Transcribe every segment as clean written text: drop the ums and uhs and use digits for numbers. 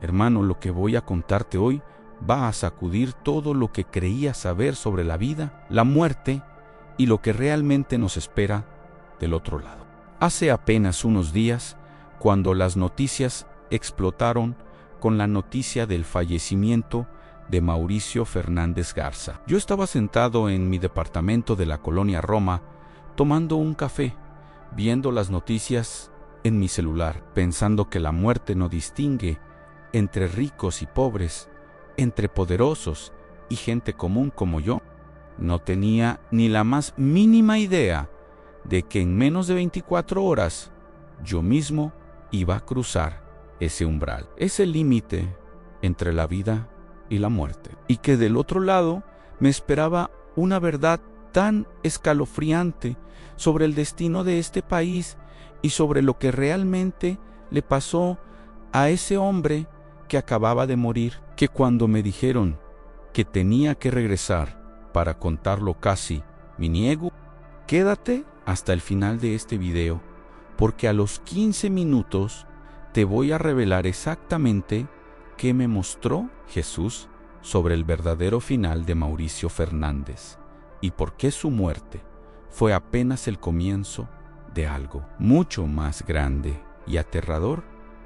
Hermano, lo que voy a contarte hoy va a sacudir todo lo que creías saber sobre la vida, la muerte y lo que realmente nos espera del otro lado. Hace apenas unos días, cuando las noticias explotaron con la noticia del fallecimiento de Mauricio Fernández Garza. Yo estaba sentado en mi departamento de la colonia Roma, tomando un café, viendo las noticias en mi celular, pensando que la muerte no distingue entre ricos y pobres, entre poderosos y gente común como yo. No tenía ni la más mínima idea de que en menos de 24 horas yo mismo iba a cruzar ese umbral, ese límite entre la vida y la muerte, y que del otro lado me esperaba una verdad tan escalofriante sobre el destino de este país y sobre lo que realmente le pasó a ese hombre que acababa de morir, que cuando me dijeron que tenía que regresar para contarlo casi me niego. Quédate hasta el final de este video, porque a los 15 minutos te voy a revelar exactamente qué me mostró Jesús sobre el verdadero final de Mauricio Fernández y por qué su muerte fue apenas el comienzo de algo mucho más grande y aterrador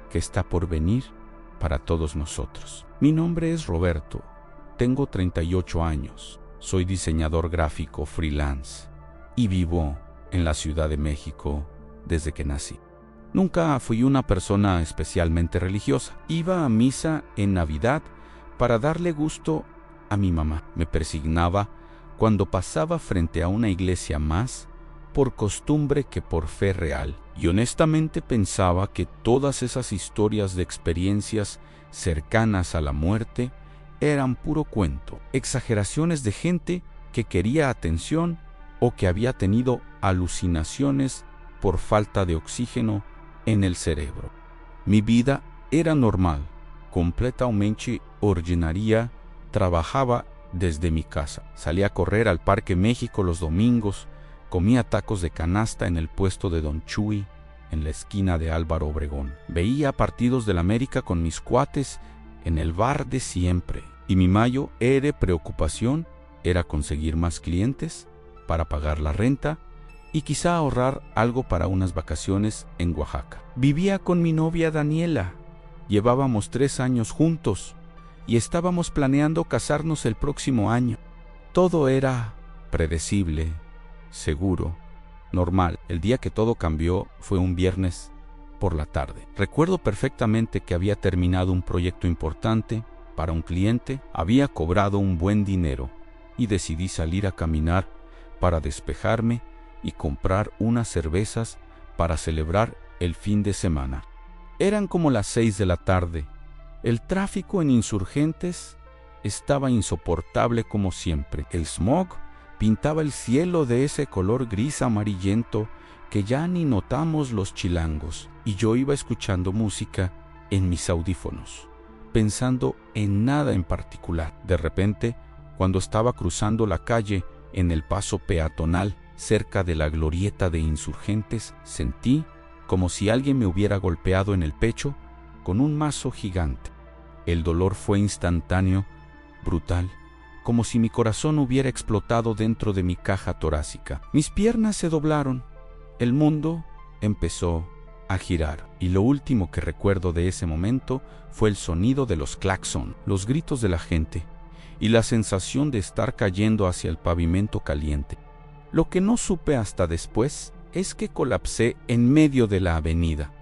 que está por venir para todos nosotros. Mi nombre es Roberto, tengo 38 años, soy diseñador gráfico freelance y vivo en la Ciudad de México desde que nací. Nunca fui una persona especialmente religiosa. Iba a misa en Navidad para darle gusto a mi mamá. Me persignaba cuando pasaba frente a una iglesia más por costumbre que por fe real. Y honestamente pensaba que todas esas historias de experiencias cercanas a la muerte eran puro cuento, exageraciones de gente que quería atención o que había tenido alucinaciones por falta de oxígeno en el cerebro. Mi vida era normal, completamente ordinaria. Trabajaba desde mi casa, salía a correr al Parque México los domingos, comía tacos de canasta en el puesto de Don Chuy, en la esquina de Álvaro Obregón. Veía partidos del América con mis cuates en el bar de siempre. Y mi mayor preocupación era conseguir más clientes para pagar la renta y quizá ahorrar algo para unas vacaciones en Oaxaca. Vivía con mi novia Daniela. Llevábamos 3 años juntos y estábamos planeando casarnos el próximo año. Todo era predecible, seguro, normal. El día que todo cambió fue un viernes por la tarde. Recuerdo perfectamente que había terminado un proyecto importante para un cliente, había cobrado un buen dinero y decidí salir a caminar para despejarme y comprar unas cervezas para celebrar el fin de semana. Eran como las 6 de la tarde. El tráfico en Insurgentes estaba insoportable como siempre. El smog pintaba el cielo de ese color gris amarillento que ya ni notamos los chilangos, y yo iba escuchando música en mis audífonos, pensando en nada en particular. De repente, cuando estaba cruzando la calle en el paso peatonal cerca de la glorieta de Insurgentes, sentí como si alguien me hubiera golpeado en el pecho con un mazo gigante. El dolor fue instantáneo, brutal, como si mi corazón hubiera explotado dentro de mi caja torácica. Mis piernas se doblaron, el mundo empezó a girar, y lo último que recuerdo de ese momento fue el sonido de los claxon, los gritos de la gente y la sensación de estar cayendo hacia el pavimento caliente. Lo que no supe hasta después es que colapsé en medio de la avenida,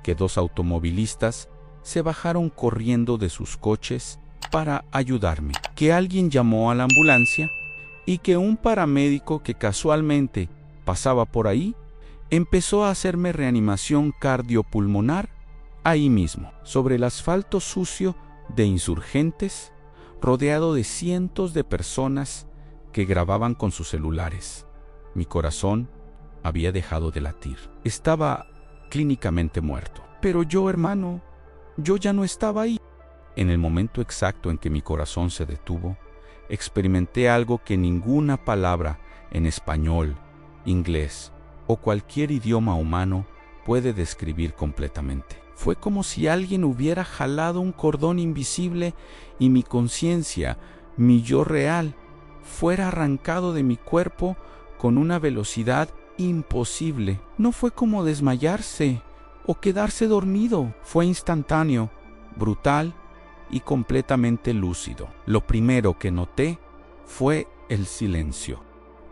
que 2 automovilistas se bajaron corriendo de sus coches para ayudarme, que alguien llamó a la ambulancia y que un paramédico que casualmente pasaba por ahí empezó a hacerme reanimación cardiopulmonar ahí mismo, sobre el asfalto sucio de Insurgentes, rodeado de cientos de personas que grababan con sus celulares. Mi corazón había dejado de latir. Estaba clínicamente muerto. Pero yo, hermano, yo ya no estaba ahí. En el momento exacto en que mi corazón se detuvo, experimenté algo que ninguna palabra en español, inglés o cualquier idioma humano puede describir completamente. Fue como si alguien hubiera jalado un cordón invisible y mi conciencia, mi yo real, fuera arrancado de mi cuerpo con una velocidad imposible. No fue como desmayarse o quedarse dormido. Fue instantáneo, brutal y completamente lúcido. Lo primero que noté fue el silencio.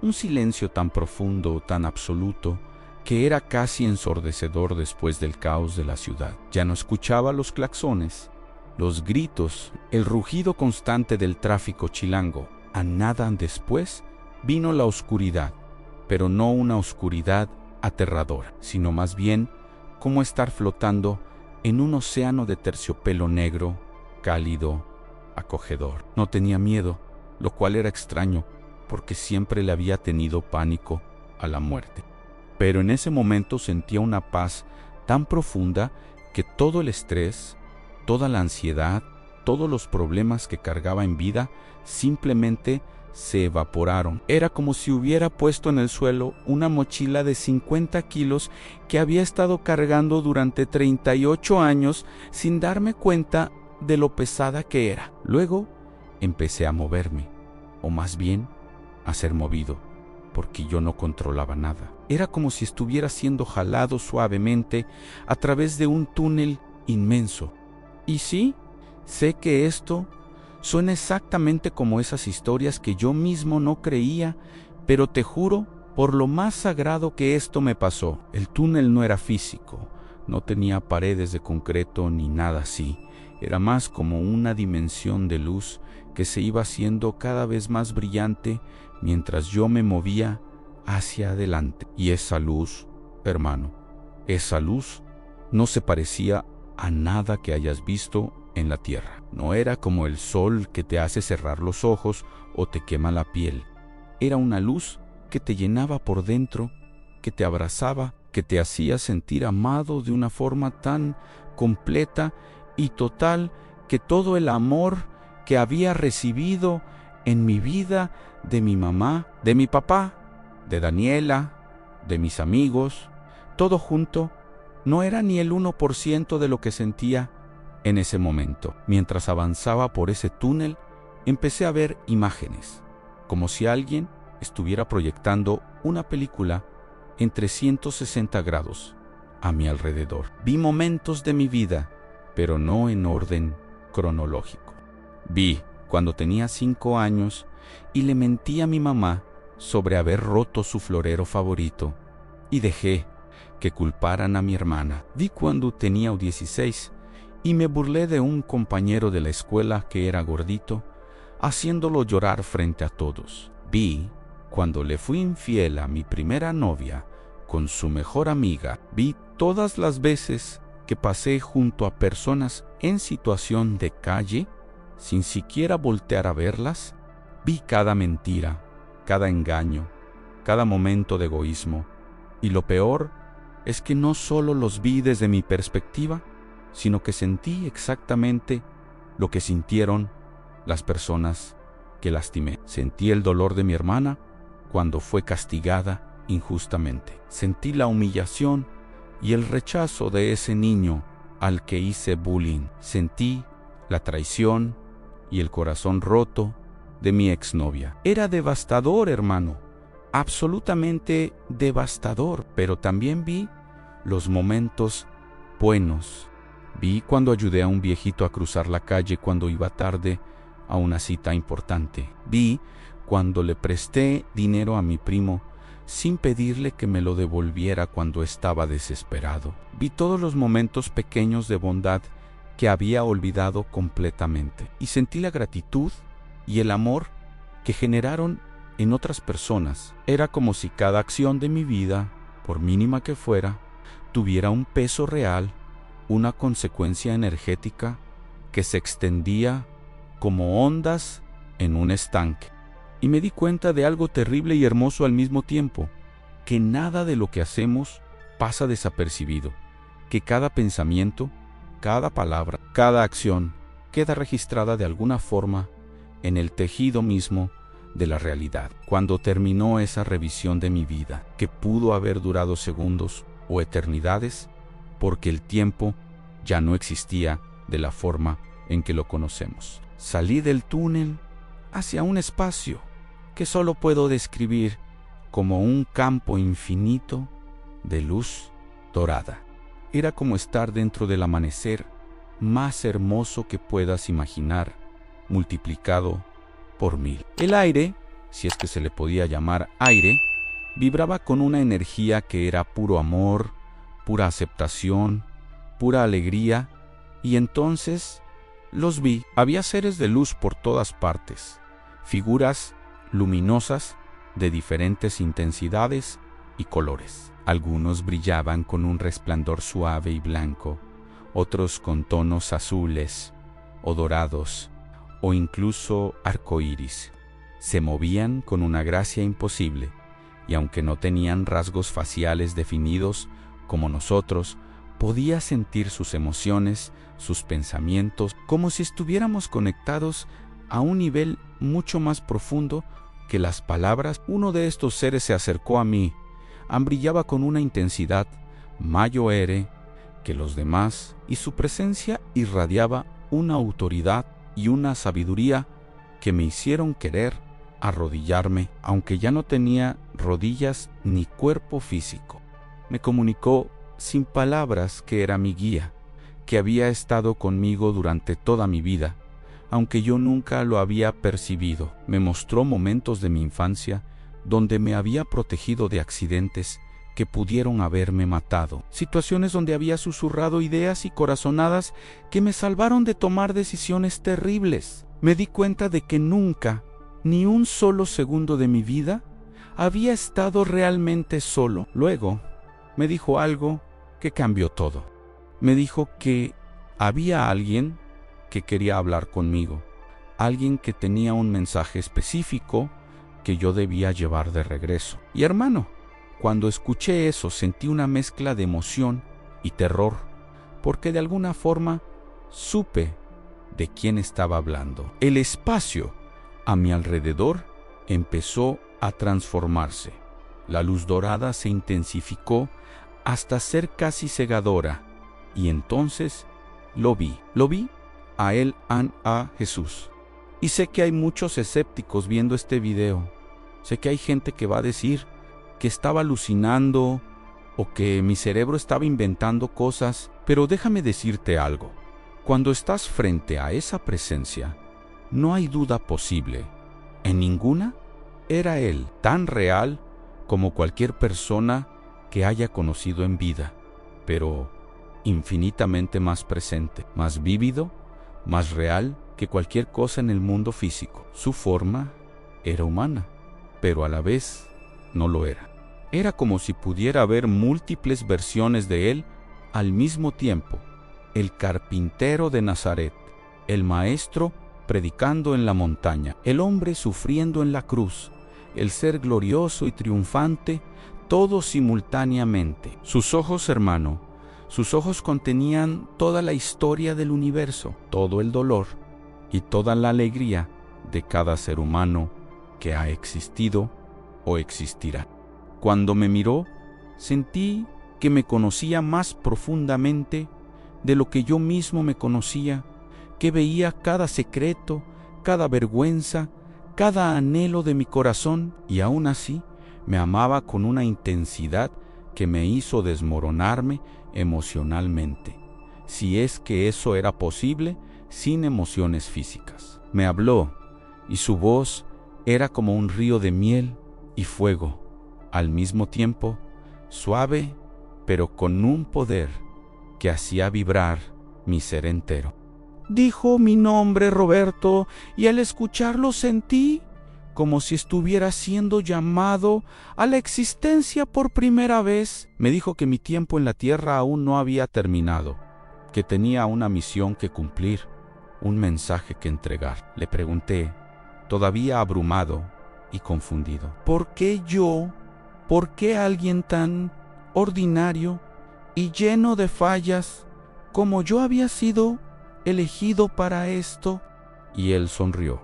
Un silencio tan profundo, tan absoluto, que era casi ensordecedor después del caos de la ciudad. Ya no escuchaba los claxones, los gritos, el rugido constante del tráfico chilango. A nada después vino la oscuridad, pero no una oscuridad aterradora, sino más bien como estar flotando en un océano de terciopelo negro, cálido, acogedor. No tenía miedo, lo cual era extraño, porque siempre le había tenido pánico a la muerte. Pero en ese momento sentía una paz tan profunda que todo el estrés, toda la ansiedad, todos los problemas que cargaba en vida simplemente se evaporaron. Era como si hubiera puesto en el suelo una mochila de 50 kilos que había estado cargando durante 38 años sin darme cuenta de lo pesada que era. Luego empecé a moverme, o más bien a ser movido, porque yo no controlaba nada. Era como si estuviera siendo jalado suavemente a través de un túnel inmenso. Y sí, sé que esto suena exactamente como esas historias que yo mismo no creía, pero te juro por lo más sagrado que esto me pasó. El túnel no era físico, no tenía paredes de concreto ni nada así. Era más como una dimensión de luz que se iba haciendo cada vez más brillante mientras yo me movía hacia adelante. Y esa luz, hermano, esa luz no se parecía a nada que hayas visto en la tierra. No era como el sol que te hace cerrar los ojos o te quema la piel. Era una luz que te llenaba por dentro, que te abrazaba, que te hacía sentir amado de una forma tan completa y total que todo el amor que había recibido en mi vida de mi mamá, de mi papá, de Daniela, de mis amigos, todo junto, no era ni el 1% de lo que sentía en ese momento. Mientras avanzaba por ese túnel, empecé a ver imágenes, como si alguien estuviera proyectando una película en 360 grados a mi alrededor. Vi momentos de mi vida, pero no en orden cronológico. Vi cuando tenía 5 años y le mentí a mi mamá sobre haber roto su florero favorito y dejé que culparan a mi hermana. Vi cuando tenía 16 y me burlé de un compañero de la escuela que era gordito, haciéndolo llorar frente a todos. Vi cuando le fui infiel a mi primera novia con su mejor amiga. Vi todas las veces que pasé junto a personas en situación de calle sin siquiera voltear a verlas. Vi cada mentira, cada engaño, cada momento de egoísmo. Y lo peor es que no solo los vi desde mi perspectiva, sino que sentí exactamente lo que sintieron las personas que lastimé. Sentí el dolor de mi hermana cuando fue castigada injustamente. Sentí la humillación y el rechazo de ese niño al que hice bullying. Sentí la traición y el corazón roto de mi exnovia. Era devastador, hermano, absolutamente devastador, pero también vi los momentos buenos. Vi cuando ayudé a un viejito a cruzar la calle cuando iba tarde a una cita importante. Vi cuando le presté dinero a mi primo sin pedirle que me lo devolviera cuando estaba desesperado. Vi todos los momentos pequeños de bondad que había olvidado completamente. Y sentí la gratitud y el amor que generaron en otras personas. Era como si cada acción de mi vida, por mínima que fuera, tuviera un peso real, una consecuencia energética que se extendía como ondas en un estanque. Y me di cuenta de algo terrible y hermoso al mismo tiempo, que nada de lo que hacemos pasa desapercibido, que cada pensamiento, cada palabra, cada acción queda registrada de alguna forma en el tejido mismo de la realidad. Cuando terminó esa revisión de mi vida, que pudo haber durado segundos o eternidades, porque el tiempo ya no existía de la forma en que lo conocemos. Salí del túnel hacia un espacio que solo puedo describir como un campo infinito de luz dorada. Era como estar dentro del amanecer más hermoso que puedas imaginar, multiplicado por 1000. El aire, si es que se le podía llamar aire, vibraba con una energía que era puro amor, pura aceptación, pura alegría, y entonces los vi. Había seres de luz por todas partes, figuras luminosas de diferentes intensidades y colores. Algunos brillaban con un resplandor suave y blanco, otros con tonos azules o dorados, o incluso arcoíris. Se movían con una gracia imposible, y aunque no tenían rasgos faciales definidos como nosotros, podía sentir sus emociones, sus pensamientos, como si estuviéramos conectados a un nivel mucho más profundo que las palabras. Uno de estos seres se acercó a mí, brillaba con una intensidad mayor que los demás, y su presencia irradiaba una autoridad y una sabiduría que me hicieron querer arrodillarme, aunque ya no tenía rodillas ni cuerpo físico. Me comunicó sin palabras que era mi guía, que había estado conmigo durante toda mi vida, aunque yo nunca lo había percibido. Me mostró momentos de mi infancia donde me había protegido de accidentes que pudieron haberme matado, situaciones donde había susurrado ideas y corazonadas que me salvaron de tomar decisiones terribles. Me di cuenta de que nunca, ni un solo segundo de mi vida, había estado realmente solo. Luego, me dijo algo que cambió todo. Me dijo que había alguien que quería hablar conmigo, alguien que tenía un mensaje específico que yo debía llevar de regreso. Y hermano, cuando escuché eso sentí una mezcla de emoción y terror, porque de alguna forma supe de quién estaba hablando. El espacio a mi alrededor empezó a transformarse. La luz dorada se intensificó hasta ser casi cegadora, y entonces lo vi a él, a Jesús. Y sé que hay muchos escépticos viendo este video. Sé que hay gente que va a decir que estaba alucinando o que mi cerebro estaba inventando cosas, pero déjame decirte algo. Cuando estás frente a esa presencia, no hay duda posible. En ninguna era él, tan real como cualquier persona que haya conocido en vida, pero infinitamente más presente, más vívido, más real que cualquier cosa en el mundo físico. Su forma era humana, pero a la vez no lo era. Era como si pudiera haber múltiples versiones de él al mismo tiempo. El carpintero de Nazaret, el maestro predicando en la montaña, el hombre sufriendo en la cruz, el ser glorioso y triunfante, todo simultáneamente. Sus ojos, hermano, sus ojos contenían toda la historia del universo, todo el dolor y toda la alegría de cada ser humano que ha existido o existirá. Cuando me miró, sentí que me conocía más profundamente de lo que yo mismo me conocía, que veía cada secreto, cada vergüenza, cada anhelo de mi corazón, y aún así me amaba con una intensidad que me hizo desmoronarme emocionalmente, si es que eso era posible sin emociones físicas. Me habló, y su voz era como un río de miel y fuego, al mismo tiempo suave, pero con un poder que hacía vibrar mi ser entero. Dijo mi nombre, Roberto, y al escucharlo sentí como si estuviera siendo llamado a la existencia por primera vez. Me dijo que mi tiempo en la tierra aún no había terminado, que tenía una misión que cumplir, un mensaje que entregar. Le pregunté, todavía abrumado y confundido, ¿por qué yo? ¿Por qué alguien tan ordinario y lleno de fallas como yo había sido elegido para esto? Y él sonrió,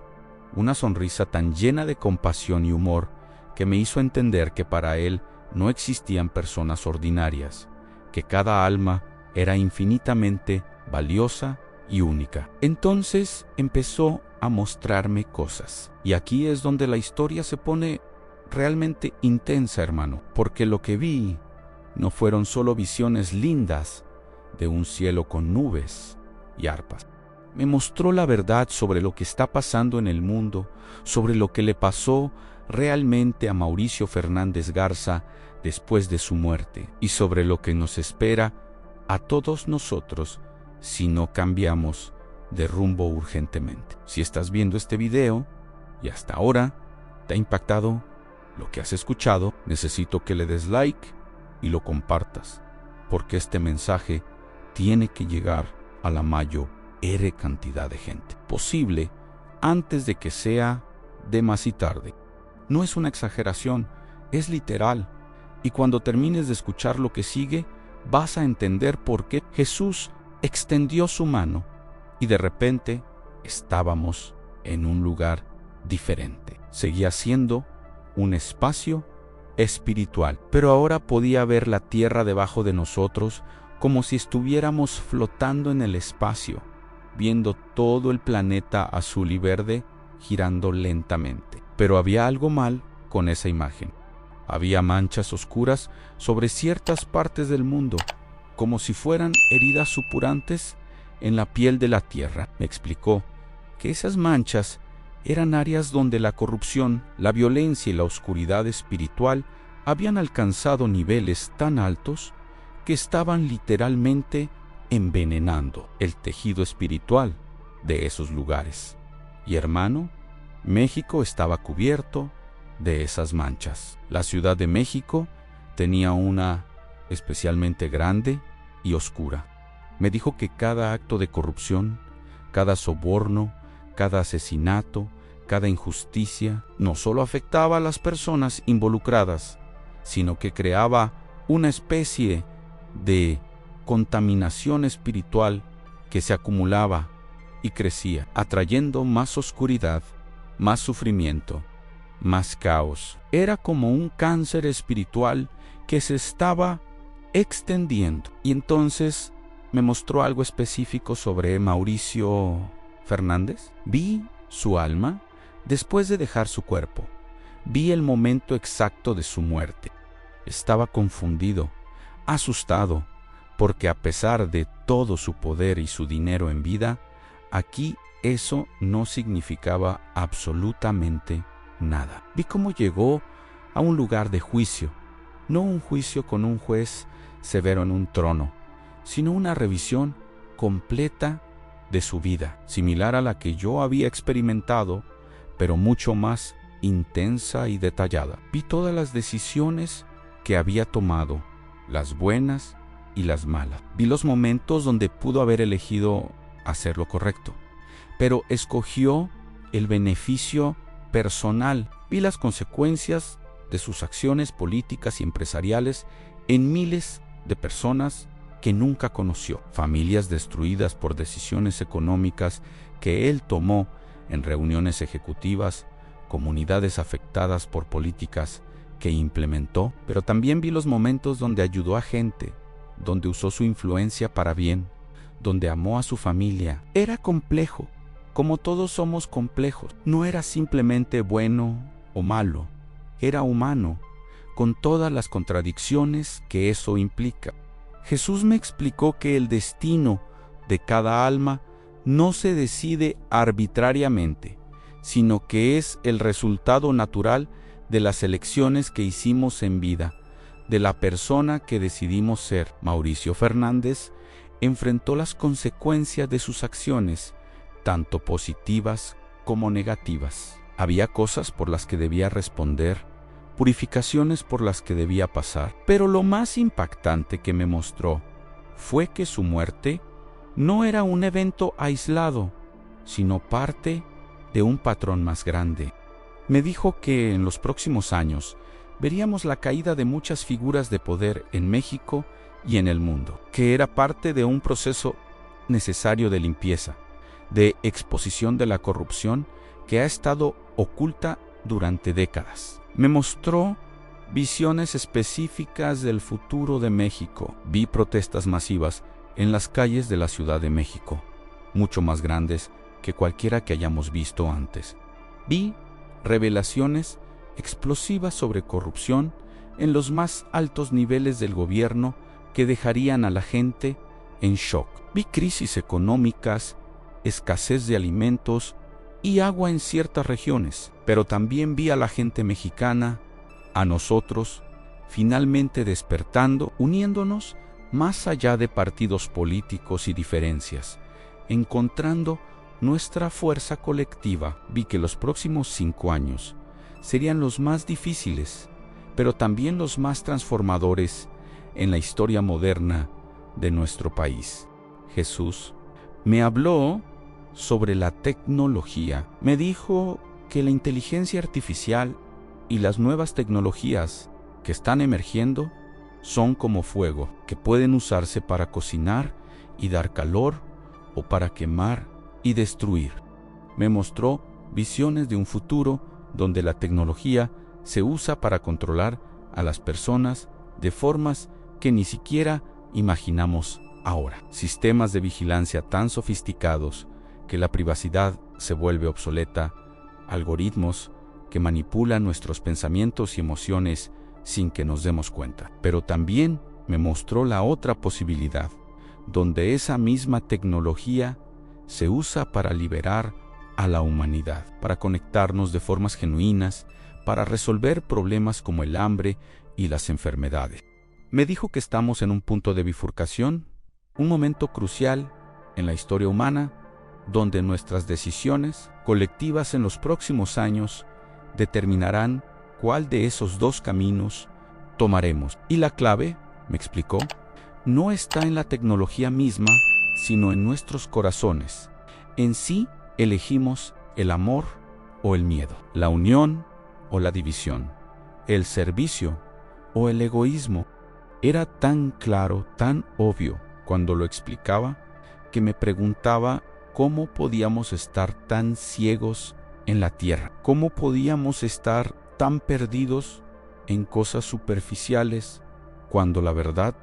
una sonrisa tan llena de compasión y humor que me hizo entender que para él no existían personas ordinarias, que cada alma era infinitamente valiosa y única. Entonces empezó a mostrarme cosas. Y aquí es donde la historia se pone realmente intensa, hermano, porque lo que vi no fueron solo visiones lindas de un cielo con nubes y arpas. Me mostró la verdad sobre lo que está pasando en el mundo, sobre lo que le pasó realmente a Mauricio Fernández Garza después de su muerte y sobre lo que nos espera a todos nosotros si no cambiamos de rumbo urgentemente. Si estás viendo este video y hasta ahora te ha impactado lo que has escuchado, necesito que le des like y lo compartas, porque este mensaje tiene que llegar a la mayor cantidad de gente posible antes de que sea demasiado tarde. No es una exageración, es literal. Y cuando termines de escuchar lo que sigue, vas a entender por qué Jesús extendió su mano y de repente estábamos en un lugar diferente. Seguía siendo un espacio espiritual, pero ahora podía ver la tierra debajo de nosotros como si estuviéramos flotando en el espacio, viendo todo el planeta azul y verde girando lentamente. Pero había algo mal con esa imagen. Había manchas oscuras sobre ciertas partes del mundo, como si fueran heridas supurantes en la piel de la tierra. Me explicó que esas manchas eran áreas donde la corrupción, la violencia y la oscuridad espiritual habían alcanzado niveles tan altos que estaban literalmente envenenando el tejido espiritual de esos lugares. Y hermano, México estaba cubierto de esas manchas. La Ciudad de México tenía una especialmente grande y oscura. Me dijo que cada acto de corrupción, cada soborno, cada asesinato, cada injusticia, no solo afectaba a las personas involucradas, sino que creaba una especie de contaminación espiritual que se acumulaba y crecía, atrayendo más oscuridad, más sufrimiento, más caos. Era como un cáncer espiritual que se estaba extendiendo. Y entonces me mostró algo específico sobre Mauricio Fernández. Vi su alma después de dejar su cuerpo. Vi el momento exacto de su muerte. Estaba confundido, asustado, porque a pesar de todo su poder y su dinero en vida, aquí eso no significaba absolutamente nada. Vi cómo llegó a un lugar de juicio, no un juicio con un juez severo en un trono, sino una revisión completa de su vida, similar a la que yo había experimentado, pero mucho más intensa y detallada. Vi todas las decisiones que había tomado, las buenas y las malas. Vi los momentos donde pudo haber elegido hacer lo correcto, pero escogió el beneficio personal. Vi las consecuencias de sus acciones políticas y empresariales en miles de personas que nunca conoció, familias destruidas por decisiones económicas que él tomó en reuniones ejecutivas, comunidades afectadas por políticas que implementó, pero también vi los momentos donde ayudó a gente, donde usó su influencia para bien, donde amó a su familia. Era complejo, como todos somos complejos. No era simplemente bueno o malo, era humano, con todas las contradicciones que eso implica. Jesús me explicó que el destino de cada alma no se decide arbitrariamente, sino que es el resultado natural de las elecciones que hicimos en vida, de la persona que decidimos ser. Mauricio Fernández enfrentó las consecuencias de sus acciones, tanto positivas como negativas. Había cosas por las que debía responder, purificaciones por las que debía pasar, pero lo más impactante que me mostró fue que su muerte no era un evento aislado, sino parte de un patrón más grande. Me dijo que en los próximos años veríamos la caída de muchas figuras de poder en México y en el mundo, que era parte de un proceso necesario de limpieza, de exposición de la corrupción que ha estado oculta durante décadas. Me mostró visiones específicas del futuro de México. Vi protestas masivas en las calles de la Ciudad de México, mucho más grandes que cualquiera que hayamos visto antes. Vi revelaciones explosivas sobre corrupción en los más altos niveles del gobierno que dejarían a la gente en shock. Vi crisis económicas, escasez de alimentos y agua en ciertas regiones, pero también vi a la gente mexicana, a nosotros, finalmente despertando, uniéndonos más allá de partidos políticos y diferencias, encontrando nuestra fuerza colectiva. Vi que los próximos 5 años serían los más difíciles, pero también los más transformadores en la historia moderna de nuestro país. Jesús me habló sobre la tecnología. Me dijo que la inteligencia artificial y las nuevas tecnologías que están emergiendo son como fuego, que pueden usarse para cocinar y dar calor o para quemar y destruir. Me mostró visiones de un futuro donde la tecnología se usa para controlar a las personas de formas que ni siquiera imaginamos ahora. Sistemas de vigilancia tan sofisticados que la privacidad se vuelve obsoleta, algoritmos que manipulan nuestros pensamientos y emociones sin que nos demos cuenta. Pero también me mostró la otra posibilidad, donde esa misma tecnología se usa para liberar a la humanidad, para conectarnos de formas genuinas, para resolver problemas como el hambre y las enfermedades. Me dijo que estamos en un punto de bifurcación, un momento crucial en la historia humana, donde nuestras decisiones colectivas en los próximos años determinarán cuál de esos dos caminos tomaremos. Y la clave, me explicó, no está en la tecnología misma, sino en nuestros corazones. En sí elegimos el amor o el miedo, la unión o la división, el servicio o el egoísmo. Era tan claro, tan obvio cuando lo explicaba, que me preguntaba cómo podíamos estar tan ciegos en la tierra, cómo podíamos estar tan perdidos en cosas superficiales cuando la verdad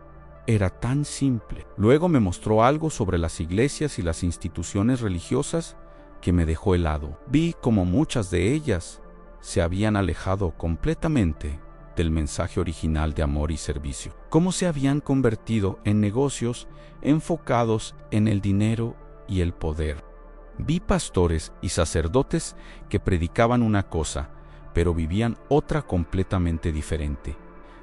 era tan simple. Luego me mostró algo sobre las iglesias y las instituciones religiosas que me dejó helado. Vi como muchas de ellas se habían alejado completamente del mensaje original de amor y servicio, cómo se habían convertido en negocios enfocados en el dinero y el poder. Vi pastores y sacerdotes que predicaban una cosa, pero vivían otra completamente diferente,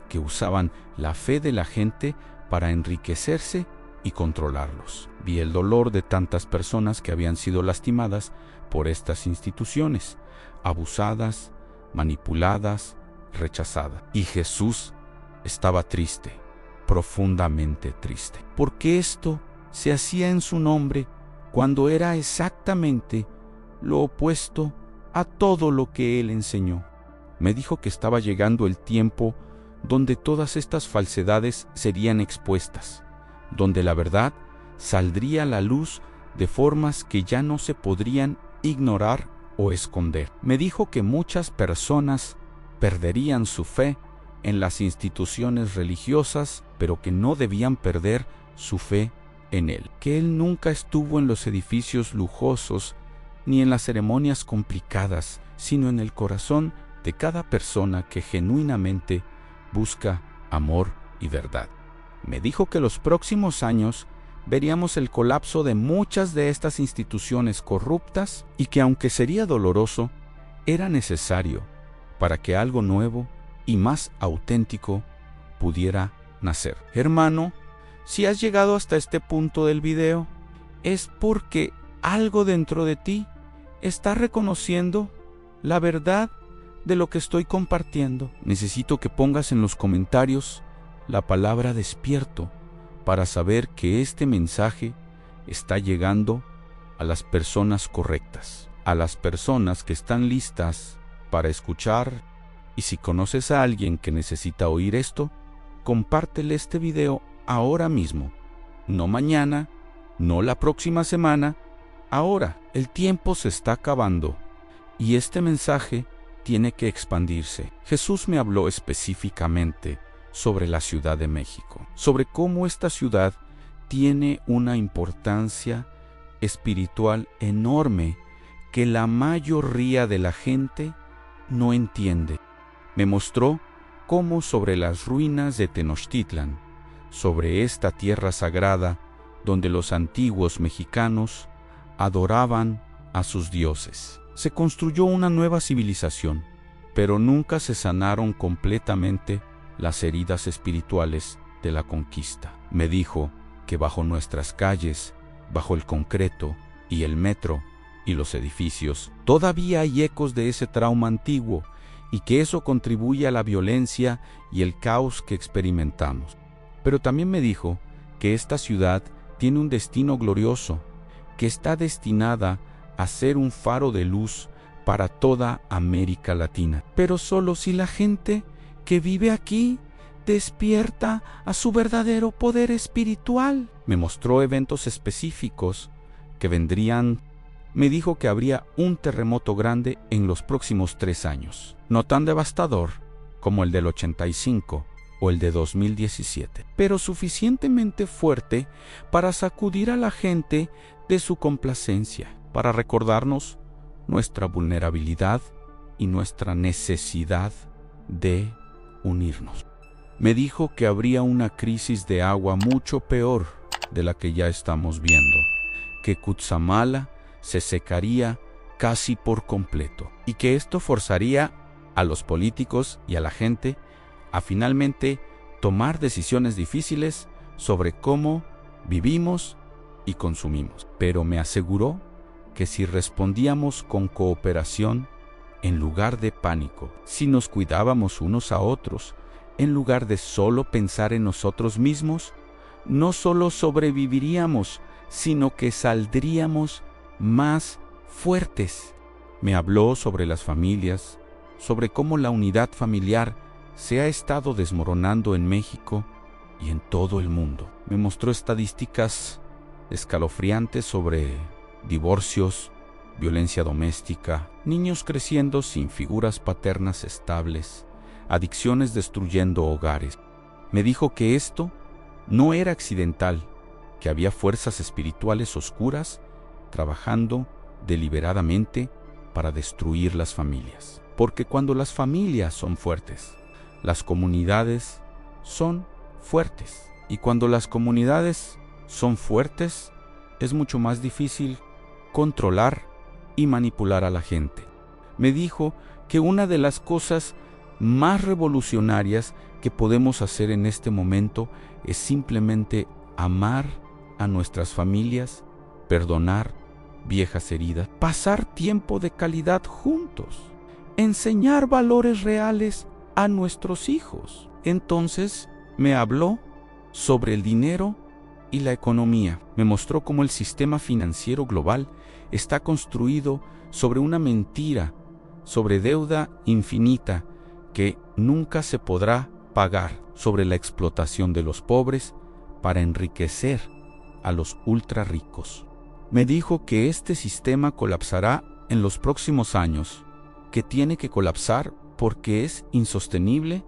que usaban la fe de la gente para enriquecerse y controlarlos. Vi el dolor de tantas personas que habían sido lastimadas por estas instituciones, abusadas, manipuladas, rechazadas. Y Jesús estaba triste, profundamente triste, porque esto se hacía en su nombre cuando era exactamente lo opuesto a todo lo que él enseñó. Me dijo que estaba llegando el tiempo donde todas estas falsedades serían expuestas, donde la verdad saldría a la luz de formas que ya no se podrían ignorar o esconder. Me dijo que muchas personas perderían su fe en las instituciones religiosas, pero que no debían perder su fe en él, que él nunca estuvo en los edificios lujosos ni en las ceremonias complicadas, sino en el corazón de cada persona que genuinamente busca amor y verdad. Me dijo que los próximos años veríamos el colapso de muchas de estas instituciones corruptas y que aunque sería doloroso, era necesario para que algo nuevo y más auténtico pudiera nacer. Hermano, si has llegado hasta este punto del video, es porque algo dentro de ti está reconociendo la verdad de lo que estoy compartiendo. Necesito que pongas en los comentarios la palabra despierto para saber que este mensaje está llegando a las personas correctas, a las personas que están listas para escuchar. Y si conoces a alguien que necesita oír esto, compártele este video ahora mismo, no mañana, no la próxima semana, ahora. El tiempo se está acabando y este mensaje tiene que expandirse. Jesús me habló específicamente sobre la Ciudad de México, sobre cómo esta ciudad tiene una importancia espiritual enorme que la mayoría de la gente no entiende. Me mostró cómo sobre las ruinas de Tenochtitlan, sobre esta tierra sagrada donde los antiguos mexicanos adoraban a sus dioses, se construyó una nueva civilización, pero nunca se sanaron completamente las heridas espirituales de la conquista. Me dijo que bajo nuestras calles, bajo el concreto y el metro y los edificios, todavía hay ecos de ese trauma antiguo y que eso contribuye a la violencia y el caos que experimentamos. Pero también me dijo que esta ciudad tiene un destino glorioso, que está destinada a ser un faro de luz para toda América Latina. Pero solo si la gente que vive aquí despierta a su verdadero poder espiritual. Me mostró eventos específicos que vendrían. Me dijo que habría un terremoto grande en los próximos 3 años, no tan devastador como el del 85 o el de 2017, pero suficientemente fuerte para sacudir a la gente de su complacencia, para recordarnos nuestra vulnerabilidad y nuestra necesidad de unirnos. Me dijo que habría una crisis de agua mucho peor de la que ya estamos viendo, que Cutzamala se secaría casi por completo y que esto forzaría a los políticos y a la gente a finalmente tomar decisiones difíciles sobre cómo vivimos y consumimos. Pero me aseguró que si respondíamos con cooperación en lugar de pánico, si nos cuidábamos unos a otros en lugar de solo pensar en nosotros mismos, no solo sobreviviríamos, sino que saldríamos más fuertes. Me habló sobre las familias, sobre cómo la unidad familiar se ha estado desmoronando en México y en todo el mundo. Me mostró estadísticas escalofriantes sobre divorcios, violencia doméstica, niños creciendo sin figuras paternas estables, adicciones destruyendo hogares. Me dijo que esto no era accidental, que había fuerzas espirituales oscuras trabajando deliberadamente para destruir las familias. Porque cuando las familias son fuertes, las comunidades son fuertes. Y cuando las comunidades son fuertes, es mucho más difícil controlar y manipular a la gente. Me dijo que una de las cosas más revolucionarias que podemos hacer en este momento es simplemente amar a nuestras familias, perdonar viejas heridas, pasar tiempo de calidad juntos, enseñar valores reales a nuestros hijos. Entonces me habló sobre el dinero y la economía. Me mostró cómo el sistema financiero global está construido sobre una mentira, sobre deuda infinita que nunca se podrá pagar, sobre la explotación de los pobres para enriquecer a los ultra ricos. Me dijo que este sistema colapsará en los próximos años, que tiene que colapsar porque es insostenible,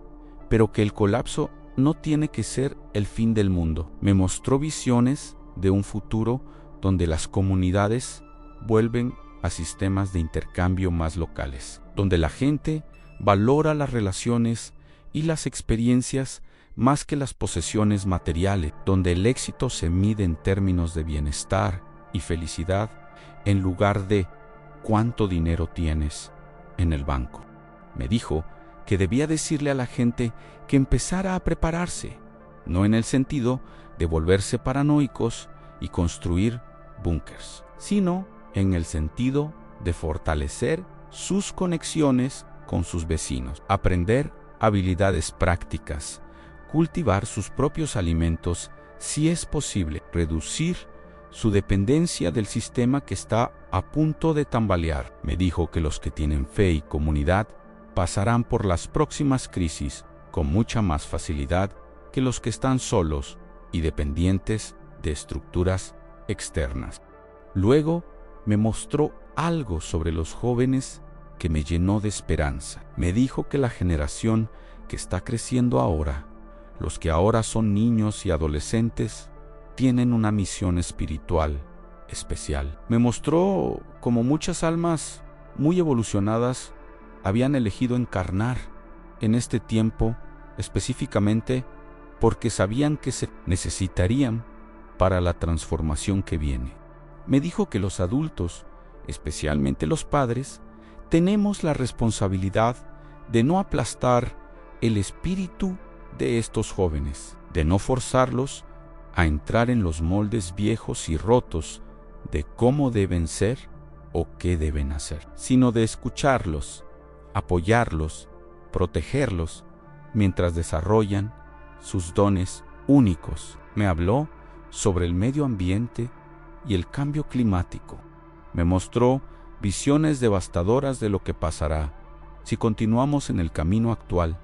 pero que el colapso no tiene que ser el fin del mundo. Me mostró visiones de un futuro donde las comunidades vuelven a sistemas de intercambio más locales, donde la gente valora las relaciones y las experiencias más que las posesiones materiales, donde el éxito se mide en términos de bienestar y felicidad en lugar de cuánto dinero tienes en el banco. Me dijo que debía decirle a la gente que empezara a prepararse, no en el sentido de volverse paranoicos y construir búnkers, sino en el sentido de fortalecer sus conexiones con sus vecinos, aprender habilidades prácticas, cultivar sus propios alimentos si es posible, reducir su dependencia del sistema que está a punto de tambalear. Me dijo que los que tienen fe y comunidad pasarán por las próximas crisis con mucha más facilidad que los que están solos y dependientes de estructuras externas. Luego me mostró algo sobre los jóvenes que me llenó de esperanza. Me dijo que la generación que está creciendo ahora, los que ahora son niños y adolescentes, tienen una misión espiritual especial. Me mostró cómo muchas almas muy evolucionadas habían elegido encarnar en este tiempo específicamente porque sabían que se necesitarían para la transformación que viene. Me dijo que los adultos, especialmente los padres, tenemos la responsabilidad de no aplastar el espíritu de estos jóvenes, de no forzarlos a entrar en los moldes viejos y rotos de cómo deben ser o qué deben hacer, sino de escucharlos, apoyarlos, protegerlos mientras desarrollan sus dones únicos. Me habló sobre el medio ambiente y el cambio climático. Me mostró visiones devastadoras de lo que pasará si continuamos en el camino actual: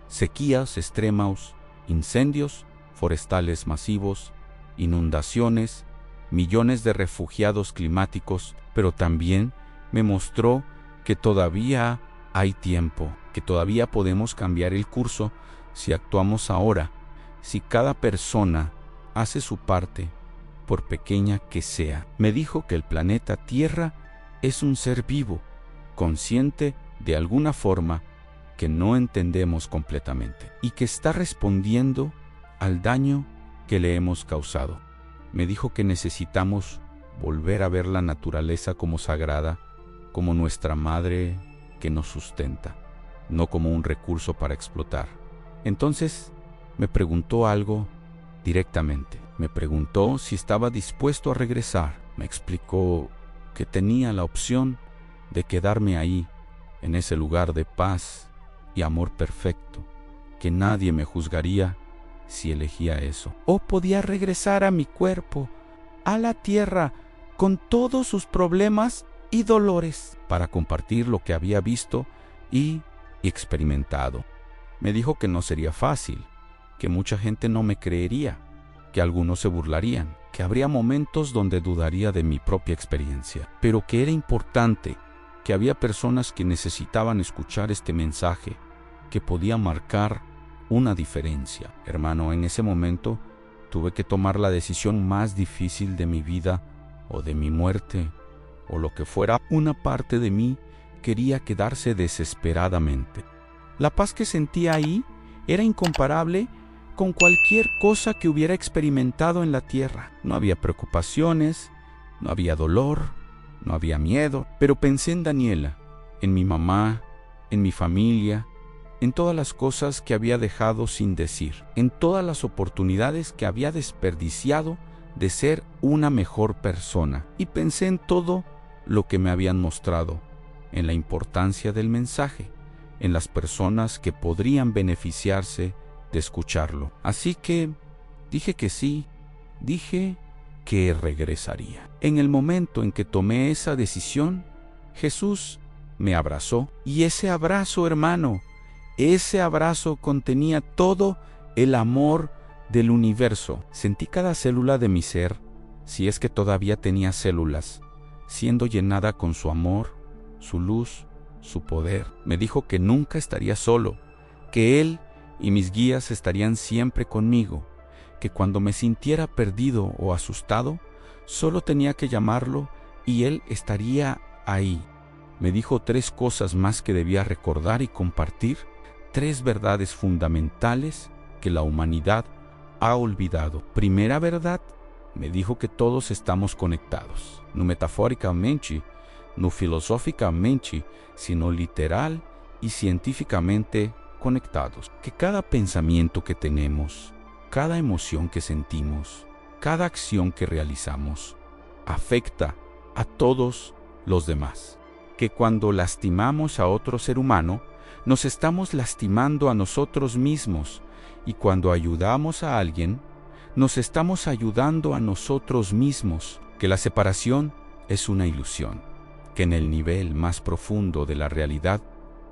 sequías extremas, incendios forestales masivos, inundaciones, millones de refugiados climáticos, pero también me mostró que todavía hay tiempo, que todavía podemos cambiar el curso si actuamos ahora, si cada persona hace su parte, por pequeña que sea. Me dijo que el planeta Tierra es un ser vivo, consciente de alguna forma que no entendemos completamente y que está respondiendo al daño que le hemos causado. Me dijo que necesitamos volver a ver la naturaleza como sagrada, como nuestra madre que nos sustenta, no como un recurso para explotar. Entonces me preguntó algo directamente. Me preguntó si estaba dispuesto a regresar. Me explicó que tenía la opción de quedarme ahí, en ese lugar de paz y amor perfecto, que nadie me juzgaría si elegía eso. O podía regresar a mi cuerpo, a la tierra, con todos sus problemas y dolores, para compartir lo que había visto y experimentado. Me dijo que no sería fácil, que mucha gente no me creería, que algunos se burlarían, que habría momentos donde dudaría de mi propia experiencia, pero que era importante, que había personas que necesitaban escuchar este mensaje, que podía marcar una diferencia. Hermano, en ese momento tuve que tomar la decisión más difícil de mi vida o de mi muerte, o lo que fuera. Una parte de mí quería quedarse desesperadamente. La paz que sentía ahí era incomparable con cualquier cosa que hubiera experimentado en la tierra. No había preocupaciones, no había dolor, no había miedo, pero pensé en Daniela, en mi mamá, en mi familia, en todas las cosas que había dejado sin decir, en todas las oportunidades que había desperdiciado de ser una mejor persona. Y pensé en todo lo que me habían mostrado, en la importancia del mensaje, en las personas que podrían beneficiarse de escucharlo. Así que dije que sí, dije que regresaría. En el momento en que tomé esa decisión, Jesús me abrazó, y ese abrazo, hermano, ese abrazo contenía todo el amor del universo. Sentí cada célula de mi ser, si es que todavía tenía células, siendo llenada con su amor, su luz, su poder. Me dijo que nunca estaría solo, que Él y mis guías estarían siempre conmigo, que cuando me sintiera perdido o asustado, solo tenía que llamarlo y Él estaría ahí. Me dijo 3 cosas más que debía recordar y compartir, 3 verdades fundamentales que la humanidad ha olvidado. Primera verdad, me dijo que todos estamos conectados, no metafóricamente, no filosóficamente, sino literal y científicamente conectados. Que cada pensamiento que tenemos, cada emoción que sentimos, cada acción que realizamos, afecta a todos los demás. Que cuando lastimamos a otro ser humano, nos estamos lastimando a nosotros mismos, y cuando ayudamos a alguien, nos estamos ayudando a nosotros mismos. Que la separación es una ilusión, que en el nivel más profundo de la realidad,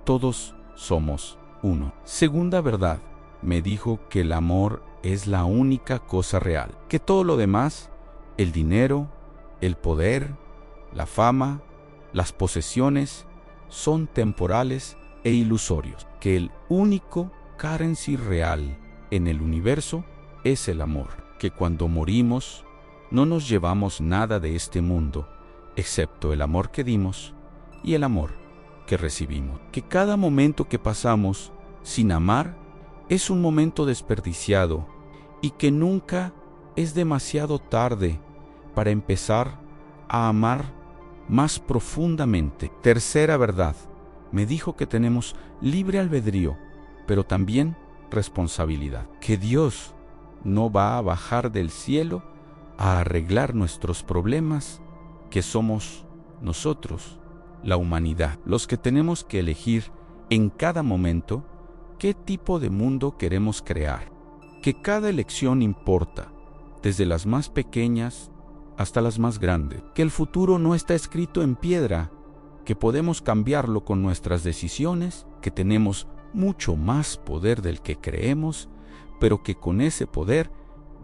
todos somos uno. Segunda verdad, me dijo que el amor es la única cosa real, que todo lo demás, el dinero, el poder, la fama, las posesiones, son temporales e ilusorios, que el único currency real en el universo es el amor, que cuando morimos no nos llevamos nada de este mundo, excepto el amor que dimos y el amor que recibimos. Que cada momento que pasamos sin amar es un momento desperdiciado y que nunca es demasiado tarde para empezar a amar más profundamente. Tercera verdad, me dijo que tenemos libre albedrío, pero también responsabilidad. Que Dios no va a bajar del cielo a arreglar nuestros problemas, que somos nosotros, la humanidad, los que tenemos que elegir en cada momento qué tipo de mundo queremos crear. Que cada elección importa, desde las más pequeñas hasta las más grandes. Que el futuro no está escrito en piedra, que podemos cambiarlo con nuestras decisiones, que tenemos mucho más poder del que creemos, pero que con ese poder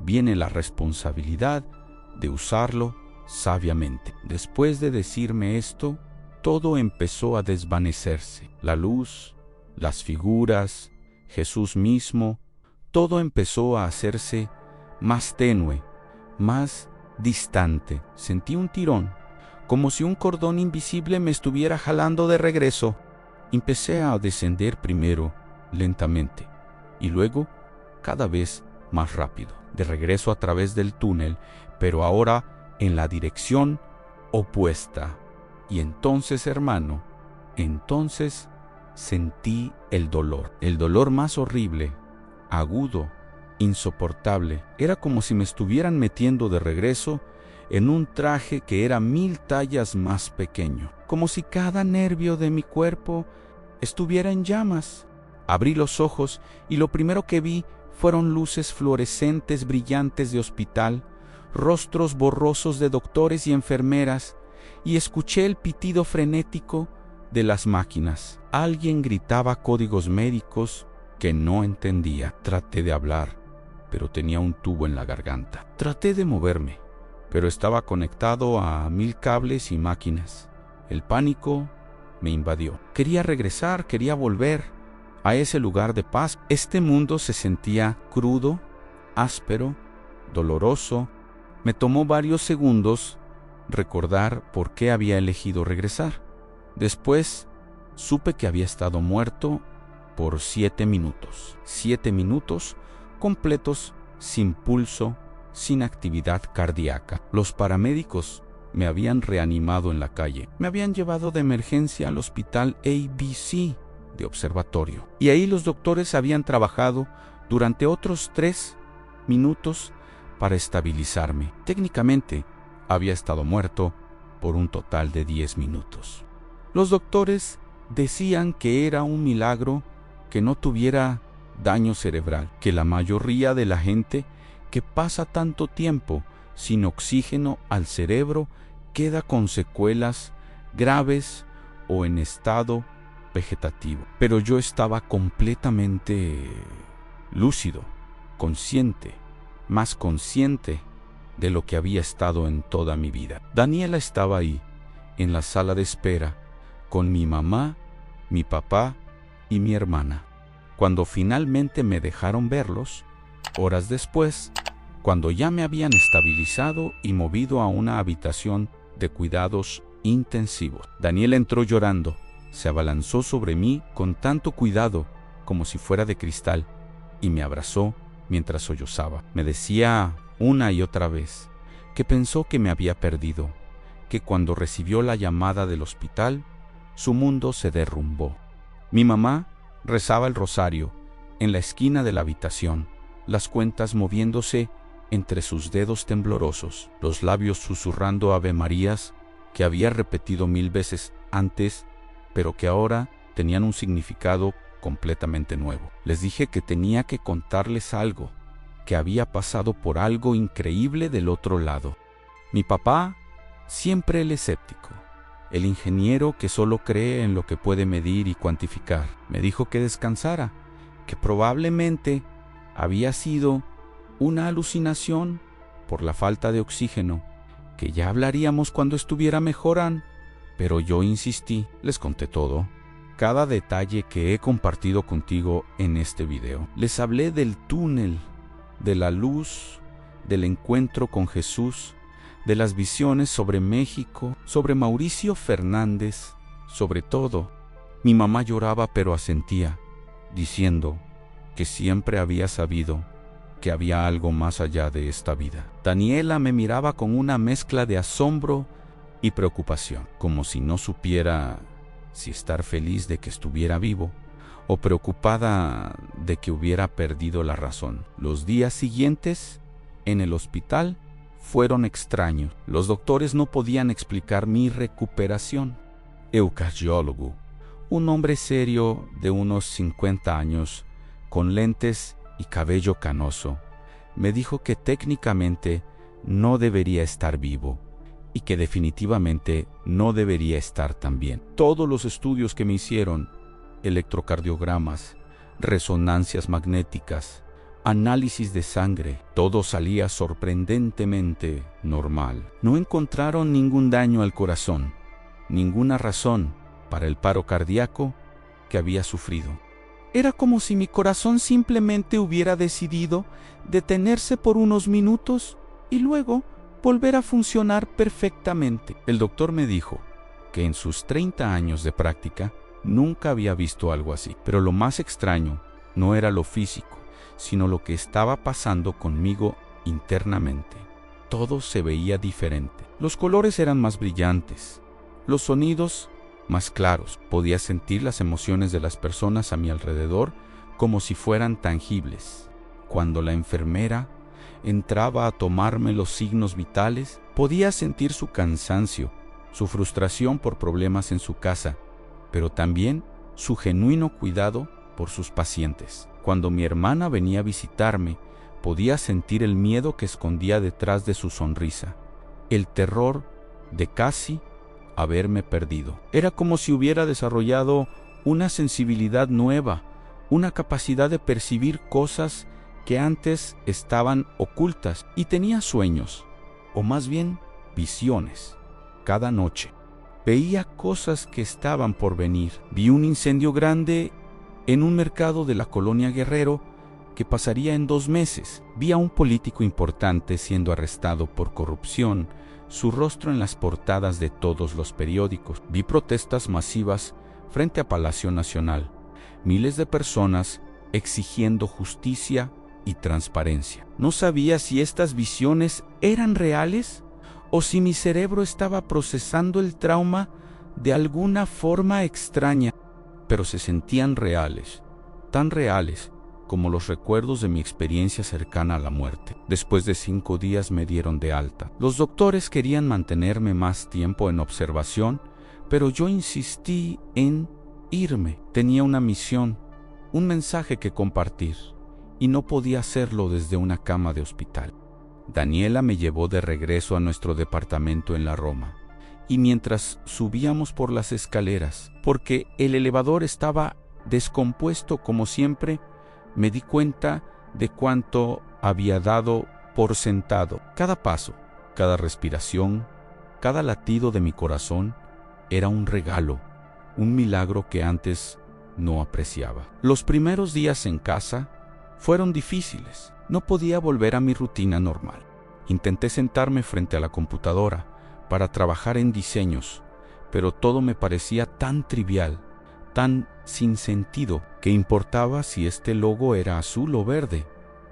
viene la responsabilidad de usarlo sabiamente. Después de decirme esto, todo empezó a desvanecerse. La luz, las figuras, Jesús mismo, todo empezó a hacerse más tenue, más distante. Sentí un tirón, como si un cordón invisible me estuviera jalando de regreso. Empecé a descender primero lentamente y luego cada vez más rápido, de regreso a través del túnel, pero ahora en la dirección opuesta. Y entonces, hermano, sentí el dolor más horrible, agudo, insoportable. Era como si me estuvieran metiendo de regreso en un traje que era 1000 tallas más pequeño, como si cada nervio de mi cuerpo estuviera en llamas. Abrí los ojos y lo primero que vi fueron luces fluorescentes brillantes de hospital, rostros borrosos de doctores y enfermeras, y escuché el pitido frenético de las máquinas. Alguien gritaba códigos médicos que no entendía. Traté de hablar, pero tenía un tubo en la garganta. Traté de moverme, pero estaba conectado a 1000 cables y máquinas. El pánico me invadió. Quería regresar, quería volver a ese lugar de paz. Este mundo se sentía crudo, áspero, doloroso. Me tomó varios segundos recordar por qué había elegido regresar. Después supe que había estado muerto por 7 minutos. 7 minutos completos, sin pulso, sin actividad cardíaca. Los paramédicos me habían reanimado en la calle. Me habían llevado de emergencia al hospital ABC de observatorio. Y ahí los doctores habían trabajado durante otros 3 minutos para estabilizarme. Técnicamente, había estado muerto por un total de 10 minutos. Los doctores decían que era un milagro que no tuviera daño cerebral, que la mayoría de la gente que pasa tanto tiempo sin oxígeno al cerebro queda con secuelas graves o en estado vegetativo. Pero yo estaba completamente lúcido, consciente, más consciente de lo que había estado en toda mi vida. Daniela estaba ahí, en la sala de espera, con mi mamá, mi papá y mi hermana. Cuando finalmente me dejaron verlos, horas después, cuando ya me habían estabilizado y movido a una habitación de cuidados intensivos. Daniela entró llorando, se abalanzó sobre mí con tanto cuidado como si fuera de cristal y me abrazó mientras sollozaba. Me decía una y otra vez que pensó que me había perdido, que cuando recibió la llamada del hospital, su mundo se derrumbó. Mi mamá rezaba el rosario en la esquina de la habitación, las cuentas moviéndose entre sus dedos temblorosos, los labios susurrando avemarías que había repetido 1000 veces antes, pero que ahora tenían un significado completamente nuevo. Les dije que tenía que contarles algo, que había pasado por algo increíble del otro lado. Mi papá, siempre el escéptico, el ingeniero que solo cree en lo que puede medir y cuantificar, me dijo que descansara, que probablemente había sido una alucinación por la falta de oxígeno, que ya hablaríamos cuando estuviera mejor. Pero yo insistí, les conté todo, cada detalle que he compartido contigo en este video. Les hablé del túnel, de la luz, del encuentro con Jesús, de las visiones sobre México, sobre Mauricio Fernández, sobre todo. Mi mamá lloraba pero asentía, diciendo que siempre había sabido que había algo más allá de esta vida. Daniela me miraba con una mezcla de asombro y preocupación, como si no supiera si estar feliz de que estuviera vivo o preocupada de que hubiera perdido la razón. Los días siguientes en el hospital fueron extraños. Los doctores no podían explicar mi recuperación. El cardiólogo, un hombre serio de unos 50 años, con lentes y cabello canoso, me dijo que técnicamente no debería estar vivo y que definitivamente no debería estar tan bien. Todos los estudios que me hicieron, electrocardiogramas, resonancias magnéticas, análisis de sangre, todo salía sorprendentemente normal. No encontraron ningún daño al corazón, ninguna razón para el paro cardíaco que había sufrido. Era como si mi corazón simplemente hubiera decidido detenerse por unos minutos y luego volver a funcionar perfectamente. El doctor me dijo que en sus 30 años de práctica nunca había visto algo así. Pero lo más extraño no era lo físico, sino lo que estaba pasando conmigo internamente. Todo se veía diferente. Los colores eran más brillantes, los sonidos más claros. Podía sentir las emociones de las personas a mi alrededor como si fueran tangibles. Cuando la enfermera entraba a tomarme los signos vitales, podía sentir su cansancio, su frustración por problemas en su casa, pero también su genuino cuidado por sus pacientes. Cuando mi hermana venía a visitarme, podía sentir el miedo que escondía detrás de su sonrisa, el terror de casi haberme perdido. Era como si hubiera desarrollado una sensibilidad nueva, una capacidad de percibir cosas que antes estaban ocultas, y tenía sueños, o más bien visiones. Cada noche veía cosas que estaban por venir. Vi un incendio grande en un mercado de la colonia Guerrero que pasaría en 2 meses. Vi a un político importante siendo arrestado por corrupción, su rostro en las portadas de todos los periódicos. Vi protestas masivas frente a Palacio Nacional, miles de personas exigiendo justicia y transparencia. No sabía si estas visiones eran reales o si mi cerebro estaba procesando el trauma de alguna forma extraña, pero se sentían reales, tan reales como los recuerdos de mi experiencia cercana a la muerte. Después de 5 días me dieron de alta. Los doctores querían mantenerme más tiempo en observación, pero yo insistí en irme. Tenía una misión, un mensaje que compartir, y no podía hacerlo desde una cama de hospital. Daniela me llevó de regreso a nuestro departamento en la Roma, y mientras subíamos por las escaleras, porque el elevador estaba descompuesto como siempre, me di cuenta de cuánto había dado por sentado. Cada paso, cada respiración, cada latido de mi corazón era un regalo, un milagro que antes no apreciaba. Los primeros días en casa fueron difíciles. No podía volver a mi rutina normal. Intenté sentarme frente a la computadora para trabajar en diseños, pero todo me parecía tan trivial, tan sin sentido. ¿Qué importaba si este logo era azul o verde?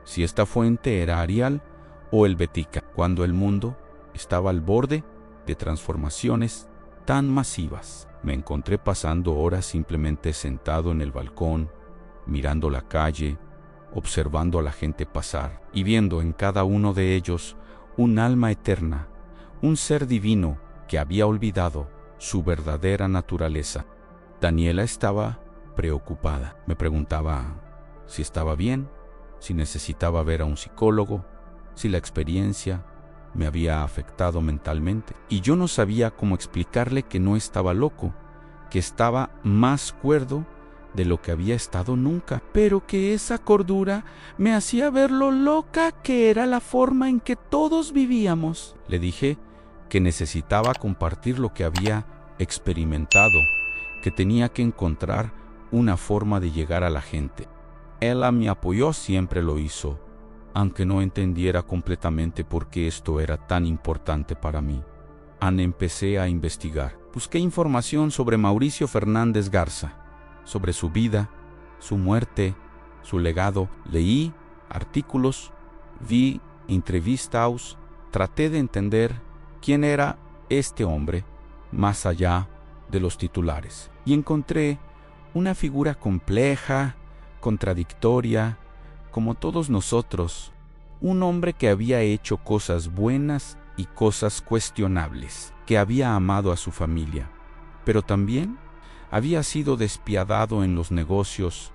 Si esta fuente era Arial o Helvetica, cuando el mundo estaba al borde de transformaciones tan masivas. Me encontré pasando horas simplemente sentado en el balcón, mirando la calle, observando a la gente pasar y viendo en cada uno de ellos un alma eterna, un ser divino que había olvidado su verdadera naturaleza. Daniela estaba preocupada. Me preguntaba si estaba bien, si necesitaba ver a un psicólogo, si la experiencia me había afectado mentalmente. Y yo no sabía cómo explicarle que no estaba loco, que estaba más cuerdo de lo que había estado nunca, pero que esa cordura me hacía ver lo loca que era la forma en que todos vivíamos. Le dije que necesitaba compartir lo que había experimentado, que tenía que encontrar una forma de llegar a la gente. Ella me apoyó, siempre lo hizo, aunque no entendiera completamente por qué esto era tan importante para mí. Empecé a investigar. Busqué información sobre Mauricio Fernández Garza, sobre su vida, su muerte, su legado. Leí artículos, vi entrevistas, traté de entender quién era este hombre más allá de los titulares. Y encontré una figura compleja, contradictoria, como todos nosotros, un hombre que había hecho cosas buenas y cosas cuestionables, que había amado a su familia, pero también había sido despiadado en los negocios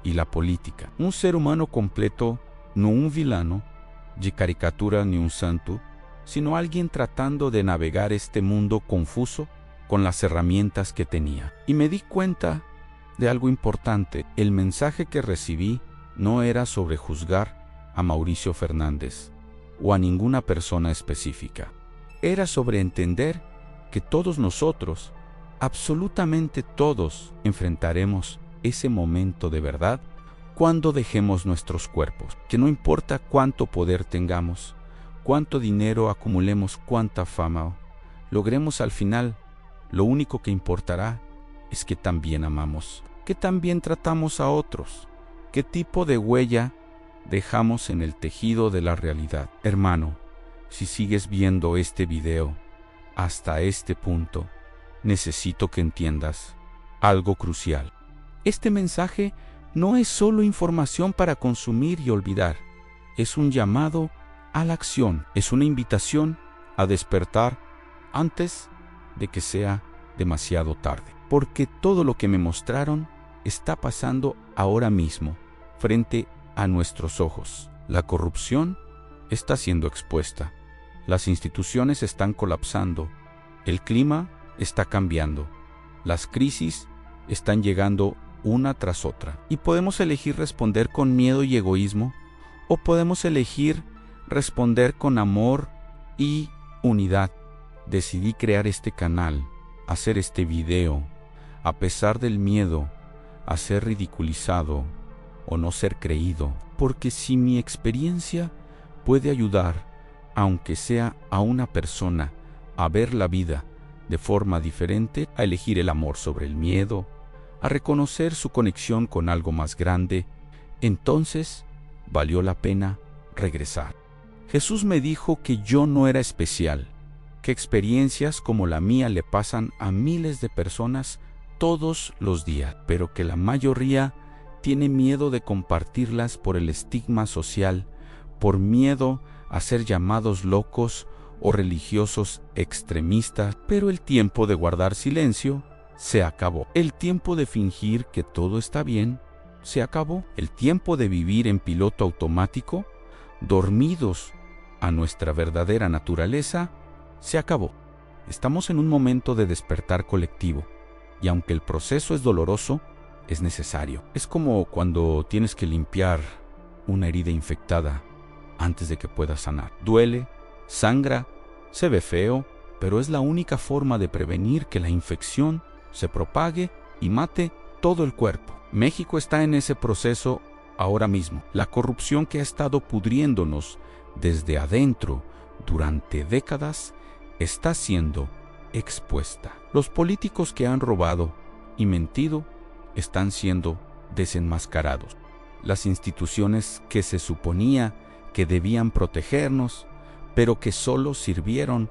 y la política. Un ser humano completo, no un villano de caricatura ni un santo, sino alguien tratando de navegar este mundo confuso con las herramientas que tenía. Y me di cuenta de algo importante. El mensaje que recibí no era sobre juzgar a Mauricio Fernández o a ninguna persona específica. Era sobre entender que todos nosotros, absolutamente todos, enfrentaremos ese momento de verdad cuando dejemos nuestros cuerpos. Que no importa cuánto poder tengamos, cuánto dinero acumulemos, cuánta fama logremos al final, lo único que importará es que también amamos, que también tratamos a otros, qué tipo de huella dejamos en el tejido de la realidad. Hermano, si sigues viendo este video hasta este punto, necesito que entiendas algo crucial. Este mensaje no es solo información para consumir y olvidar, es un llamado a la acción, es una invitación a despertar antes de que sea demasiado tarde. Porque todo lo que me mostraron está pasando ahora mismo, frente a nuestros ojos. La corrupción está siendo expuesta, las instituciones están colapsando, el clima está cambiando, las crisis están llegando una tras otra. Y podemos elegir responder con miedo y egoísmo, o podemos elegir responder con amor y unidad. Decidí crear este canal, hacer este video, a pesar del miedo a ser ridiculizado o no ser creído, porque si mi experiencia puede ayudar, aunque sea a una persona, a ver la vida de forma diferente, a elegir el amor sobre el miedo, a reconocer su conexión con algo más grande, entonces valió la pena regresar. Jesús me dijo que yo no era especial, que experiencias como la mía le pasan a miles de personas todos los días, pero que la mayoría tiene miedo de compartirlas por el estigma social, por miedo a ser llamados locos o religiosos extremistas. Pero el tiempo de guardar silencio se acabó. El tiempo de fingir que todo está bien se acabó. El tiempo de vivir en piloto automático, dormidos a nuestra verdadera naturaleza, se acabó. Estamos en un momento de despertar colectivo, y aunque el proceso es doloroso, es necesario. Es como cuando tienes que limpiar una herida infectada antes de que pueda sanar. Duele, sangra, se ve feo, pero es la única forma de prevenir que la infección se propague y mate todo el cuerpo. México está en ese proceso ahora mismo. La corrupción que ha estado pudriéndonos desde adentro durante décadas está siendo expuesta. Los políticos que han robado y mentido están siendo desenmascarados. Las instituciones que se suponía que debían protegernos, pero que solo sirvieron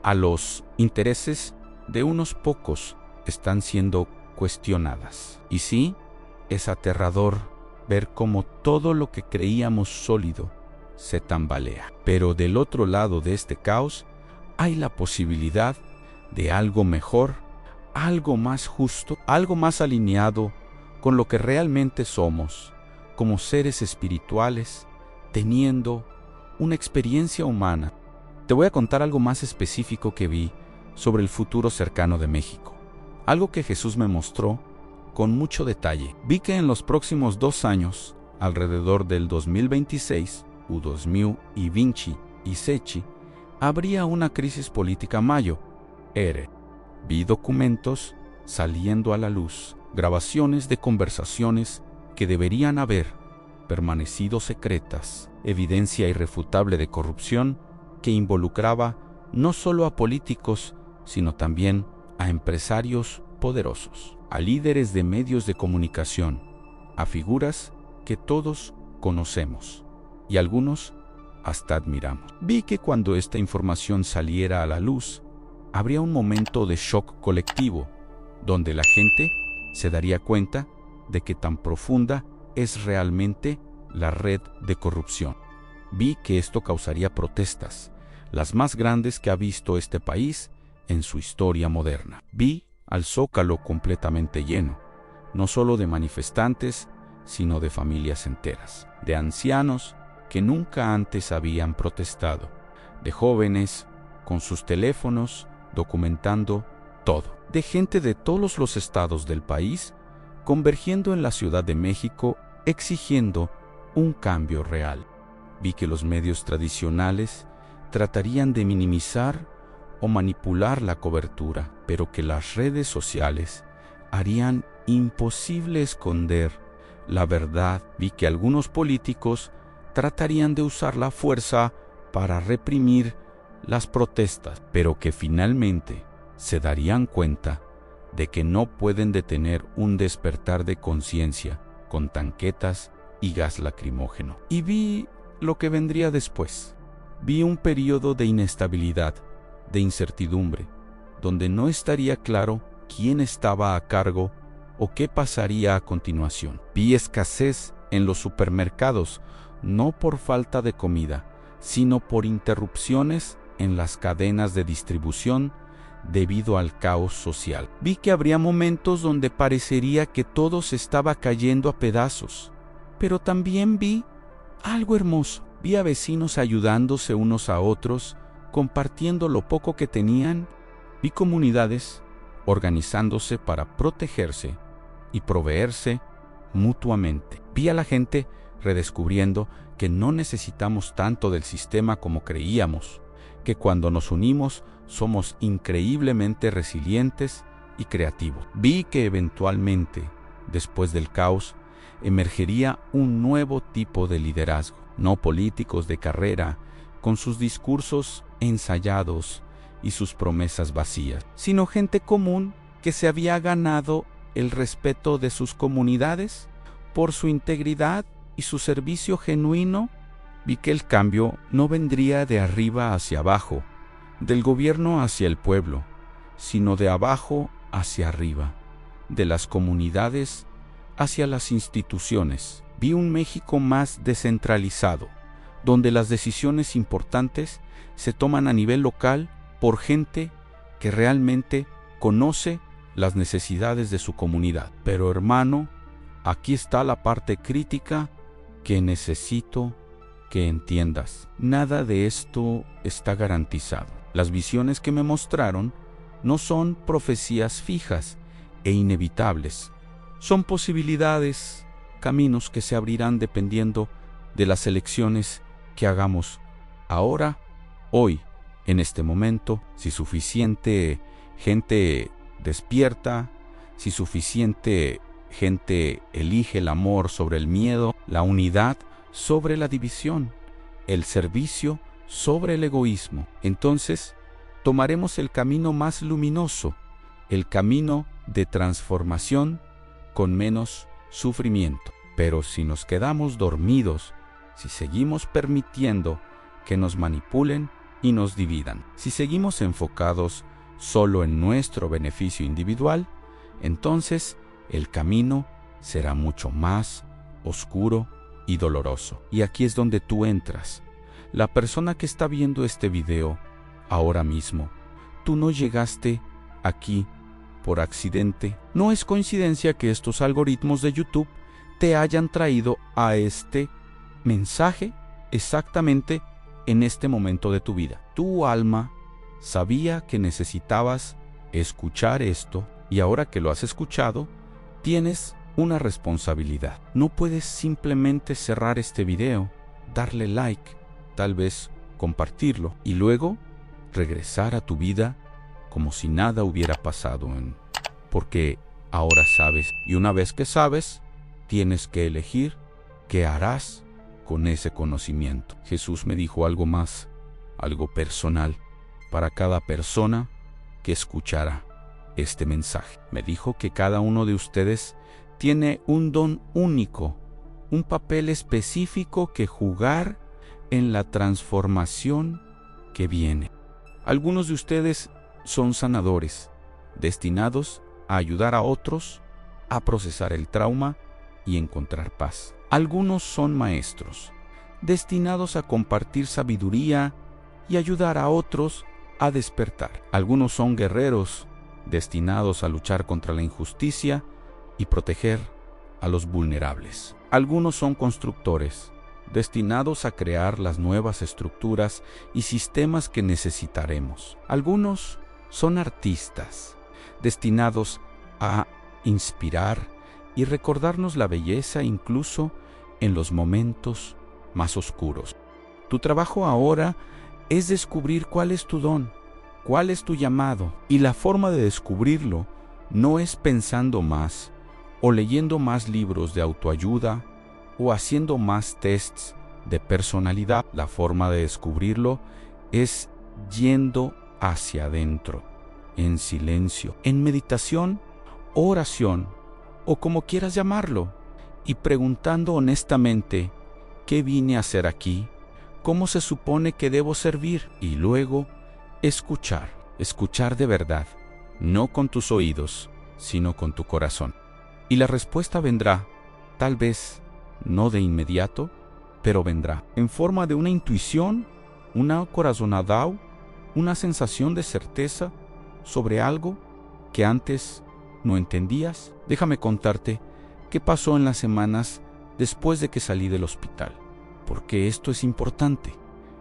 a los intereses de unos pocos, están siendo cuestionadas. Y sí, es aterrador ver cómo todo lo que creíamos sólido se tambalea. Pero del otro lado de este caos hay la posibilidad de algo mejor, algo más justo, algo más alineado con lo que realmente somos, como seres espirituales, teniendo una experiencia humana. Te voy a contar algo más específico que vi sobre el futuro cercano de México. Algo que Jesús me mostró con mucho detalle. Vi que en los próximos 2 años, alrededor del 2026 u 2027, habría una crisis política mayor. Vi documentos saliendo a la luz, grabaciones de conversaciones que deberían haber permanecido secretas, evidencia irrefutable de corrupción que involucraba no solo a políticos, sino también a empresarios poderosos, a líderes de medios de comunicación, a figuras que todos conocemos y algunos hasta admiramos. Vi que cuando esta información saliera a la luz, habría un momento de shock colectivo, donde la gente se daría cuenta de que tan profunda es realmente la red de corrupción. Vi que esto causaría protestas, las más grandes que ha visto este país en su historia moderna. Vi al Zócalo completamente lleno, no solo de manifestantes, sino de familias enteras, de ancianos que nunca antes habían protestado, de jóvenes con sus teléfonos documentando todo, de gente de todos los estados del país convergiendo en la Ciudad de México exigiendo un cambio real. Vi que los medios tradicionales tratarían de minimizar o manipular la cobertura, pero que las redes sociales harían imposible esconder la verdad. Vi que algunos políticos tratarían de usar la fuerza para reprimir las protestas, pero que finalmente se darían cuenta de que no pueden detener un despertar de conciencia con tanquetas y gas lacrimógeno. Y vi lo que vendría después. Vi un periodo de inestabilidad, de incertidumbre, donde no estaría claro quién estaba a cargo o qué pasaría a continuación. Vi escasez en los supermercados, no por falta de comida, sino por interrupciones en las cadenas de distribución debido al caos social. Vi que habría momentos donde parecería que todo se estaba cayendo a pedazos, pero también vi algo hermoso. Vi a vecinos ayudándose unos a otros, compartiendo lo poco que tenían. Vi comunidades organizándose para protegerse y proveerse mutuamente. Vi a la gente redescubriendo que no necesitamos tanto del sistema como creíamos, que cuando nos unimos somos increíblemente resilientes y creativos. Vi que eventualmente, después del caos, emergería un nuevo tipo de liderazgo, no políticos de carrera, con sus discursos ensayados y sus promesas vacías, sino gente común que se había ganado el respeto de sus comunidades por su integridad y su servicio genuino. Vi que el cambio no vendría de arriba hacia abajo, del gobierno hacia el pueblo, sino de abajo hacia arriba, de las comunidades hacia las instituciones. Vi un México más descentralizado, donde las decisiones importantes se toman a nivel local por gente que realmente conoce las necesidades de su comunidad. Pero hermano, aquí está la parte crítica que necesito que entiendas. Nada de esto está garantizado. Las visiones que me mostraron no son profecías fijas e inevitables. Son posibilidades, caminos que se abrirán dependiendo de las elecciones que hagamos ahora, hoy, en este momento. Si suficiente gente despierta, si suficiente gente elige el amor sobre el miedo, la unidad sobre la división, el servicio sobre el egoísmo, entonces tomaremos el camino más luminoso, el camino de transformación con menos sufrimiento. Pero si nos quedamos dormidos, si seguimos permitiendo que nos manipulen y nos dividan, si seguimos enfocados solo en nuestro beneficio individual, entonces el camino será mucho más oscuro y doloroso. Y aquí es donde tú entras. La persona que está viendo este video ahora mismo, tú no llegaste aquí por accidente. No es coincidencia que estos algoritmos de YouTube te hayan traído a este mensaje exactamente en este momento de tu vida. Tu alma sabía que necesitabas escuchar esto y ahora que lo has escuchado, tienes una responsabilidad. No puedes simplemente cerrar este video, darle like, tal vez compartirlo y luego regresar a tu vida como si nada hubiera pasado, porque ahora sabes, y una vez que sabes, tienes que elegir ¿Qué harás con ese conocimiento? Jesús me dijo algo más, algo personal, para cada persona que escuchara este mensaje. Me dijo que cada uno de ustedes tiene un don único, un papel específico que jugar en la transformación que viene. Algunos de ustedes son sanadores, destinados a ayudar a otros a procesar el trauma y encontrar paz. Algunos son maestros, destinados a compartir sabiduría y ayudar a otros a despertar. Algunos son guerreros, destinados a luchar contra la injusticia y proteger a los vulnerables. Algunos son constructores, destinados a crear las nuevas estructuras y sistemas que necesitaremos. Algunos son artistas, destinados a inspirar y recordarnos la belleza incluso en los momentos más oscuros. Tu trabajo ahora es descubrir cuál es tu don, cuál es tu llamado, y la forma de descubrirlo no es pensando más o leyendo más libros de autoayuda o haciendo más tests de personalidad. La forma de descubrirlo es yendo hacia adentro, en silencio, en meditación, oración o como quieras llamarlo, y preguntando honestamente, ¿qué vine a hacer aquí? ¿Cómo se supone que debo servir? Y luego escuchar de verdad, no con tus oídos, sino con tu corazón. Y la respuesta vendrá, tal vez no de inmediato, pero vendrá, en forma de una intuición, una corazonada, una sensación de certeza sobre algo que antes no entendías. Déjame contarte qué pasó en las semanas después de que salí del hospital, porque esto es importante.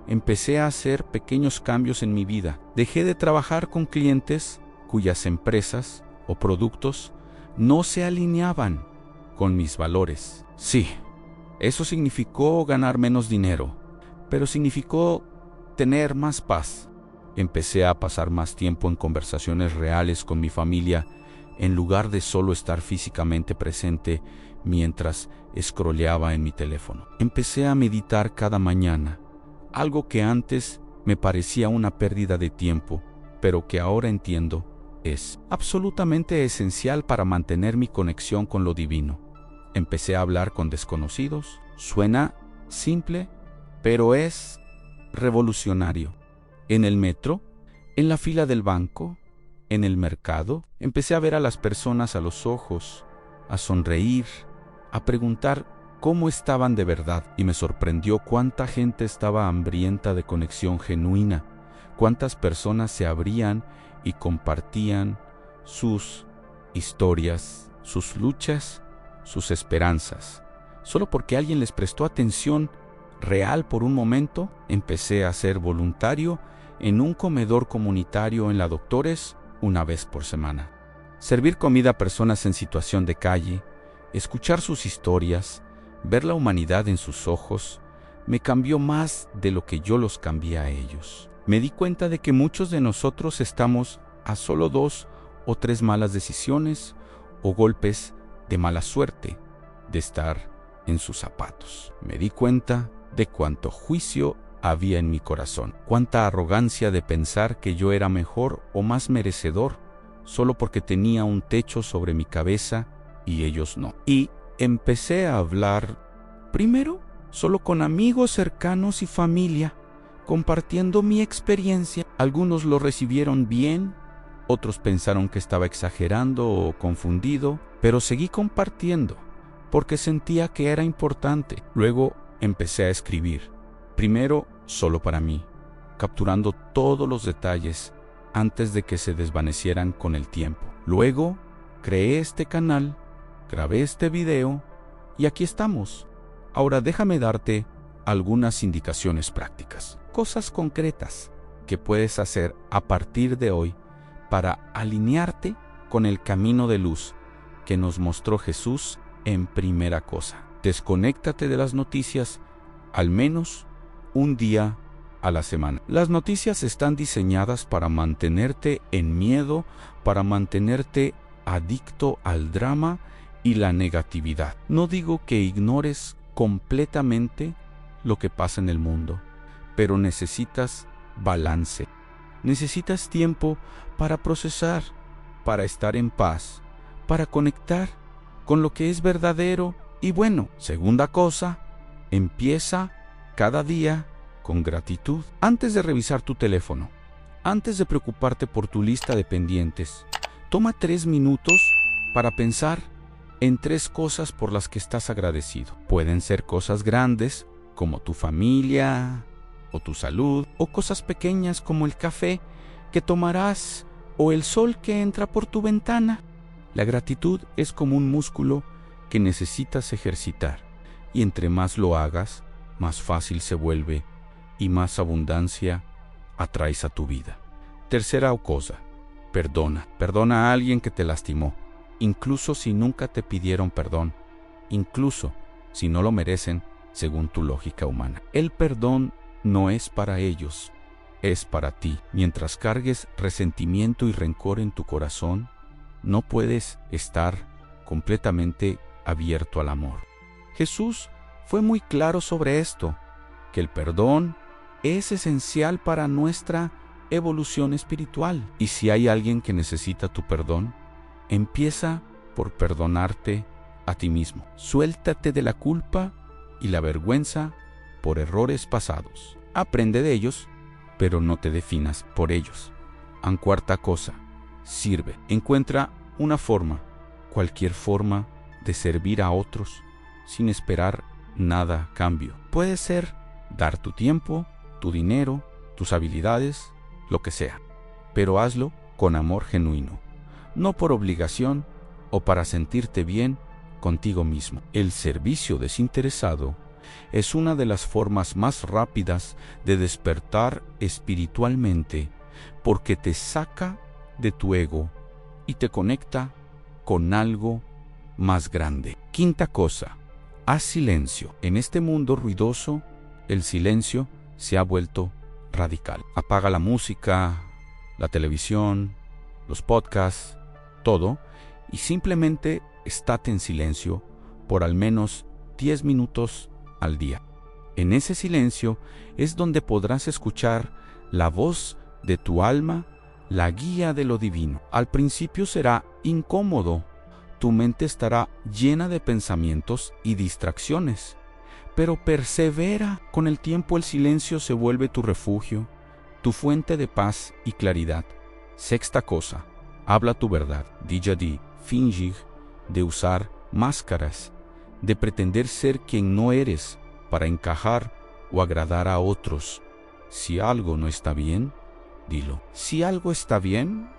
Empecé a hacer pequeños cambios en mi vida. Dejé de trabajar con clientes cuyas empresas o productos no se alineaban con mis valores. Sí, eso significó ganar menos dinero, pero significó tener más paz. Empecé a pasar más tiempo en conversaciones reales con mi familia en lugar de solo estar físicamente presente mientras scrolleaba en mi teléfono. Empecé a meditar cada mañana, algo que antes me parecía una pérdida de tiempo, pero que ahora entiendo es absolutamente esencial para mantener mi conexión con lo divino. Empecé a hablar con desconocidos. Suena simple, pero es revolucionario. En el metro, en la fila del banco, en el mercado, empecé a ver a las personas a los ojos, a sonreír, a preguntar cómo estaban de verdad, y me sorprendió cuánta gente estaba hambrienta de conexión genuina, cuántas personas se abrían y compartían sus historias, sus luchas, sus esperanzas. Solo porque alguien les prestó atención real por un momento, empecé a ser voluntario en un comedor comunitario en la Doctores una vez por semana. Servir comida a personas en situación de calle, escuchar sus historias, ver la humanidad en sus ojos, me cambió más de lo que yo los cambié a ellos. Me di cuenta de que muchos de nosotros estamos a solo 2 o 3 malas decisiones o golpes de mala suerte de estar en sus zapatos. Me di cuenta de cuánto juicio había en mi corazón, cuánta arrogancia de pensar que yo era mejor o más merecedor solo porque tenía un techo sobre mi cabeza y ellos no. Y empecé a hablar primero solo con amigos cercanos y familia, compartiendo mi experiencia. Algunos lo recibieron bien, otros pensaron que estaba exagerando o confundido, pero seguí compartiendo porque sentía que era importante. Luego empecé a escribir, primero solo para mí, capturando todos los detalles antes de que se desvanecieran con el tiempo. Luego creé este canal, grabé este video y aquí estamos. Ahora déjame darte algunas indicaciones prácticas, cosas concretas que puedes hacer a partir de hoy para alinearte con el camino de luz que nos mostró Jesús en primera cosa. Desconéctate de las noticias al menos un día a la semana. Las noticias están diseñadas para mantenerte en miedo, para mantenerte adicto al drama y la negatividad. No digo que ignores completamente lo que pasa en el mundo, pero necesitas balance. Necesitas tiempo para procesar, para estar en paz, para conectar con lo que es verdadero y bueno. Segunda cosa, empieza cada día con gratitud. Antes de revisar tu teléfono, antes de preocuparte por tu lista de pendientes, toma 3 minutos para pensar en 3 cosas por las que estás agradecido. Pueden ser cosas grandes, como tu familia o tu salud, o cosas pequeñas como el café que tomarás o el sol que entra por tu ventana. La gratitud es como un músculo que necesitas ejercitar, y entre más lo hagas, más fácil se vuelve y más abundancia atraes a tu vida. Tercera cosa, perdona. Perdona a alguien que te lastimó, incluso si nunca te pidieron perdón, incluso si no lo merecen según tu lógica humana. El perdón no es para ellos, es para ti. Mientras cargues resentimiento y rencor en tu corazón, no puedes estar completamente abierto al amor. Jesús fue muy claro sobre esto, que el perdón es esencial para nuestra evolución espiritual. Y si hay alguien que necesita tu perdón, empieza por perdonarte a ti mismo. Suéltate de la culpa y la vergüenza por errores pasados. Aprende de ellos, pero no te definas por ellos. Cuarta cosa, sirve. Encuentra una forma, cualquier forma, de servir a otros sin esperar nada a cambio. Puede ser dar tu tiempo, tu dinero, tus habilidades, lo que sea, pero hazlo con amor genuino, no por obligación o para sentirte bien contigo mismo. El servicio desinteresado es una de las formas más rápidas de despertar espiritualmente, porque te saca de tu ego y te conecta con algo más grande. Quinta cosa, haz silencio. En este mundo ruidoso, el silencio se ha vuelto radical. Apaga la música, la televisión, los podcasts, todo, y simplemente estate en silencio por al menos 10 minutos al día. En ese silencio es donde podrás escuchar la voz de tu alma, la guía de lo divino. Al principio será incómodo, tu mente estará llena de pensamientos y distracciones, pero persevera. Con el tiempo el silencio se vuelve tu refugio, tu fuente de paz y claridad. Sexta cosa, habla tu verdad. Deja de fingir, de usar máscaras, de pretender ser quien no eres para encajar o agradar a otros. Si algo no está bien, dilo. Si algo está bien,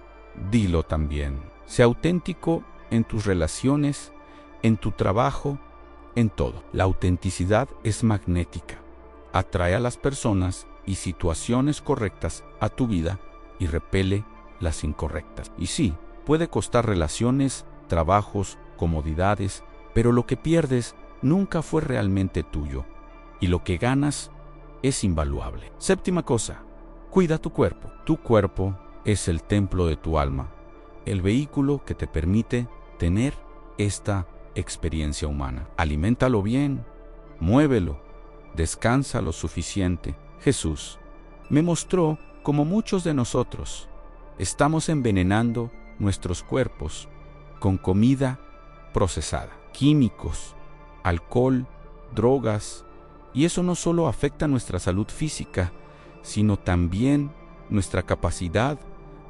dilo también. Sé auténtico en tus relaciones, en tu trabajo, en todo. La autenticidad es magnética. Atrae a las personas y situaciones correctas a tu vida y repele las incorrectas. Y sí, puede costar relaciones, trabajos, comodidades, pero lo que pierdes nunca fue realmente tuyo, y lo que ganas es invaluable. Séptima cosa, cuida tu cuerpo. Tu cuerpo es el templo de tu alma, el vehículo que te permite tener esta experiencia humana. Aliméntalo bien, muévelo, descansa lo suficiente. Jesús me mostró cómo muchos de nosotros estamos envenenando nuestros cuerpos con comida procesada, químicos, alcohol, drogas, y eso no solo afecta nuestra salud física, sino también nuestra capacidad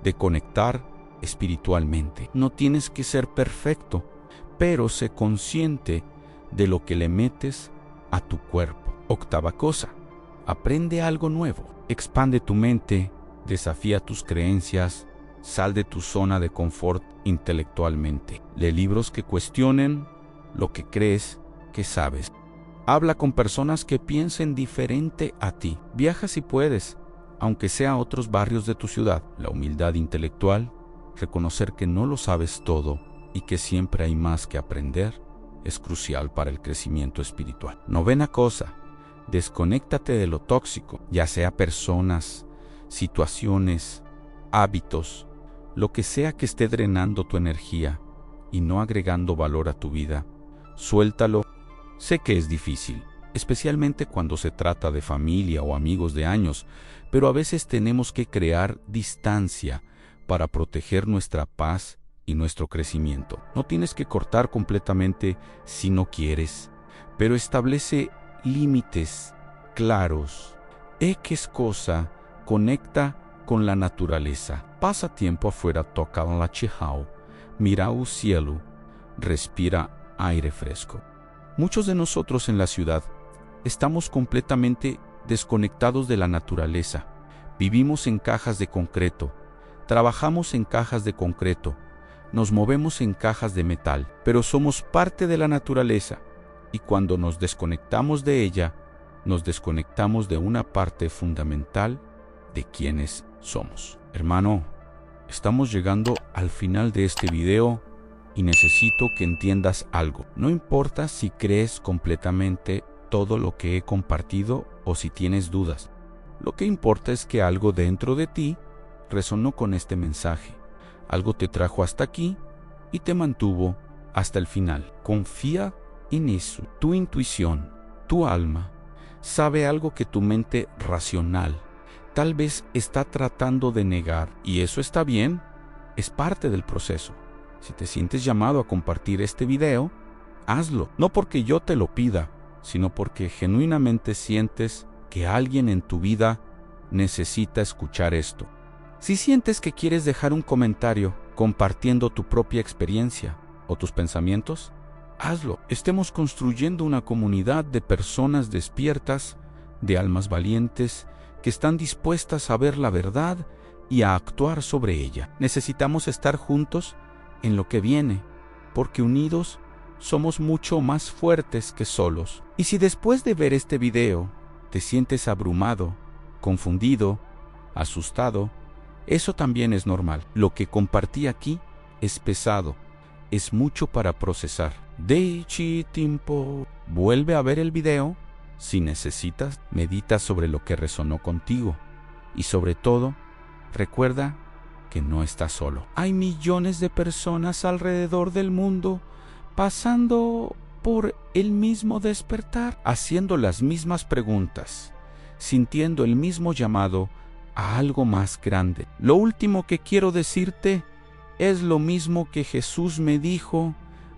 de conectar espiritualmente. No tienes que ser perfecto, pero sé consciente de lo que le metes a tu cuerpo. Octava cosa, aprende algo nuevo. Expande tu mente, desafía tus creencias, sal de tu zona de confort intelectualmente. Lee libros que cuestionen lo que crees que sabes. Habla con personas que piensen diferente a ti. Viaja si puedes, aunque sea a otros barrios de tu ciudad. La humildad intelectual, reconocer que no lo sabes todo y que siempre hay más que aprender, es crucial para el crecimiento espiritual. Novena cosa, desconéctate de lo tóxico, ya sea personas, situaciones, hábitos, lo que sea que esté drenando tu energía y no agregando valor a tu vida. Suéltalo Sé que es difícil, especialmente cuando se trata de familia o amigos de años, pero a veces tenemos que crear distancia para proteger nuestra paz y nuestro crecimiento. No tienes que cortar completamente si no quieres, pero establece límites claros. X cosa conecta con la naturaleza. Pasa tiempo afuera, toca la chihao, mira el cielo, respira aire fresco. Muchos de nosotros en la ciudad estamos completamente desconectados de la naturaleza. Vivimos en cajas de concreto, trabajamos en cajas de concreto, nos movemos en cajas de metal, pero somos parte de la naturaleza y cuando nos desconectamos de ella, nos desconectamos de una parte fundamental de quienes somos. Hermano, estamos llegando al final de este video y necesito que entiendas algo. No importa si crees completamente todo lo que he compartido o si tienes dudas. Lo que importa es que algo dentro de ti resonó con este mensaje. Algo te trajo hasta aquí y te mantuvo hasta el final. Confía en eso. Tu intuición, tu alma, sabe algo que tu mente racional tal vez está tratando de negar. Y eso está bien, es parte del proceso. Si te sientes llamado a compartir este video, hazlo. No porque yo te lo pida, sino porque genuinamente sientes que alguien en tu vida necesita escuchar esto. Si sientes que quieres dejar un comentario compartiendo tu propia experiencia o tus pensamientos, hazlo. Estemos construyendo una comunidad de personas despiertas, de almas valientes, que están dispuestas a ver la verdad y a actuar sobre ella. Necesitamos estar juntos en lo que viene, porque unidos somos mucho más fuertes que solos. Y si después de ver este video te sientes abrumado, confundido, asustado, eso también es normal. Lo que compartí aquí es pesado, es mucho para procesar. Deichi Timpo, vuelve a ver el video. Si necesitas, medita sobre lo que resonó contigo. Y sobre todo, recuerda que no estás solo. Hay millones de personas alrededor del mundo pasando por el mismo despertar, haciendo las mismas preguntas, sintiendo el mismo llamado a algo más grande. Lo último que quiero decirte es lo mismo que Jesús me dijo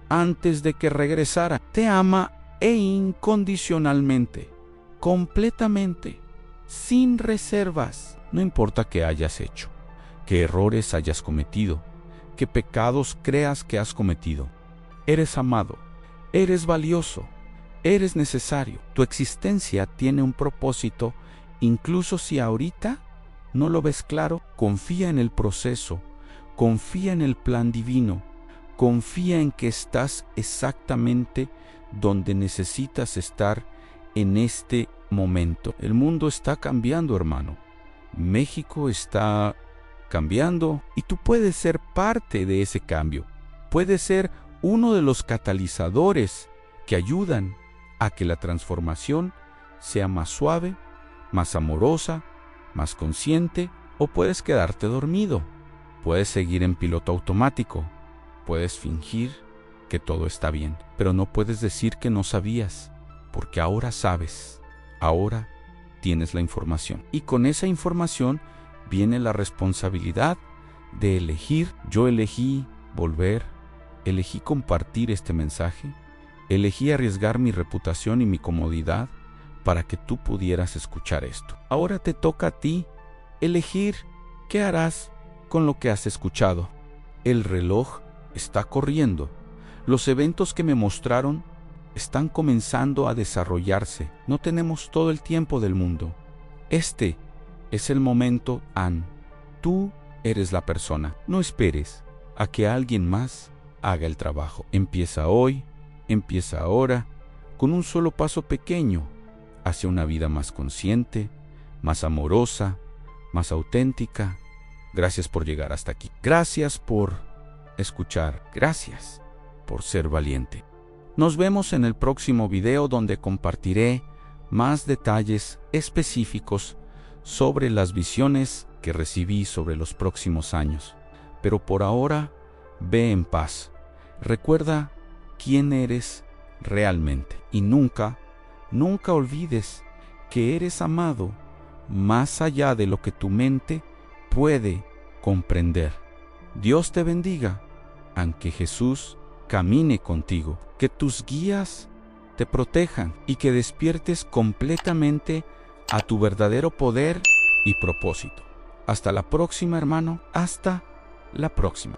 antes de que regresara. Te ama e incondicionalmente, completamente, sin reservas. No importa qué hayas hecho, qué errores hayas cometido, qué pecados creas que has cometido. Eres amado, eres valioso, eres necesario. Tu existencia tiene un propósito, incluso si ahorita no lo ves claro. Confía en el proceso, confía en el plan divino, confía en que estás exactamente donde necesitas estar en este momento. El mundo está cambiando, hermano. México está cambiando y tú puedes ser parte de ese cambio. Puedes ser uno de los catalizadores que ayudan a que la transformación sea más suave, más amorosa, más consciente, o puedes quedarte dormido. Puedes seguir en piloto automático. Puedes fingir que todo está bien, pero no puedes decir que no sabías, porque ahora sabes, ahora tienes la información. Y con esa información viene la responsabilidad de elegir. Yo elegí volver, elegí compartir este mensaje, elegí arriesgar mi reputación y mi comodidad para que tú pudieras escuchar esto. Ahora te toca a ti elegir qué harás con lo que has escuchado. El reloj está corriendo. Los eventos que me mostraron están comenzando a desarrollarse. No tenemos todo el tiempo del mundo. Este es el momento, Ann. Tú eres la persona. No esperes a que alguien más haga el trabajo. Empieza hoy, empieza ahora, con un solo paso pequeño hacia una vida más consciente, más amorosa, más auténtica. Gracias por llegar hasta aquí. Gracias por escuchar. Gracias por ser valiente. Nos vemos en el próximo video donde compartiré más detalles específicos sobre las visiones que recibí sobre los próximos años. Pero por ahora, ve en paz. Recuerda quién eres realmente. Y nunca, nunca olvides que eres amado más allá de lo que tu mente puede comprender. Dios te bendiga, aunque Jesús camine contigo. Que tus guías te protejan y que despiertes completamente a tu verdadero poder y propósito. Hasta la próxima, hermano. Hasta la próxima.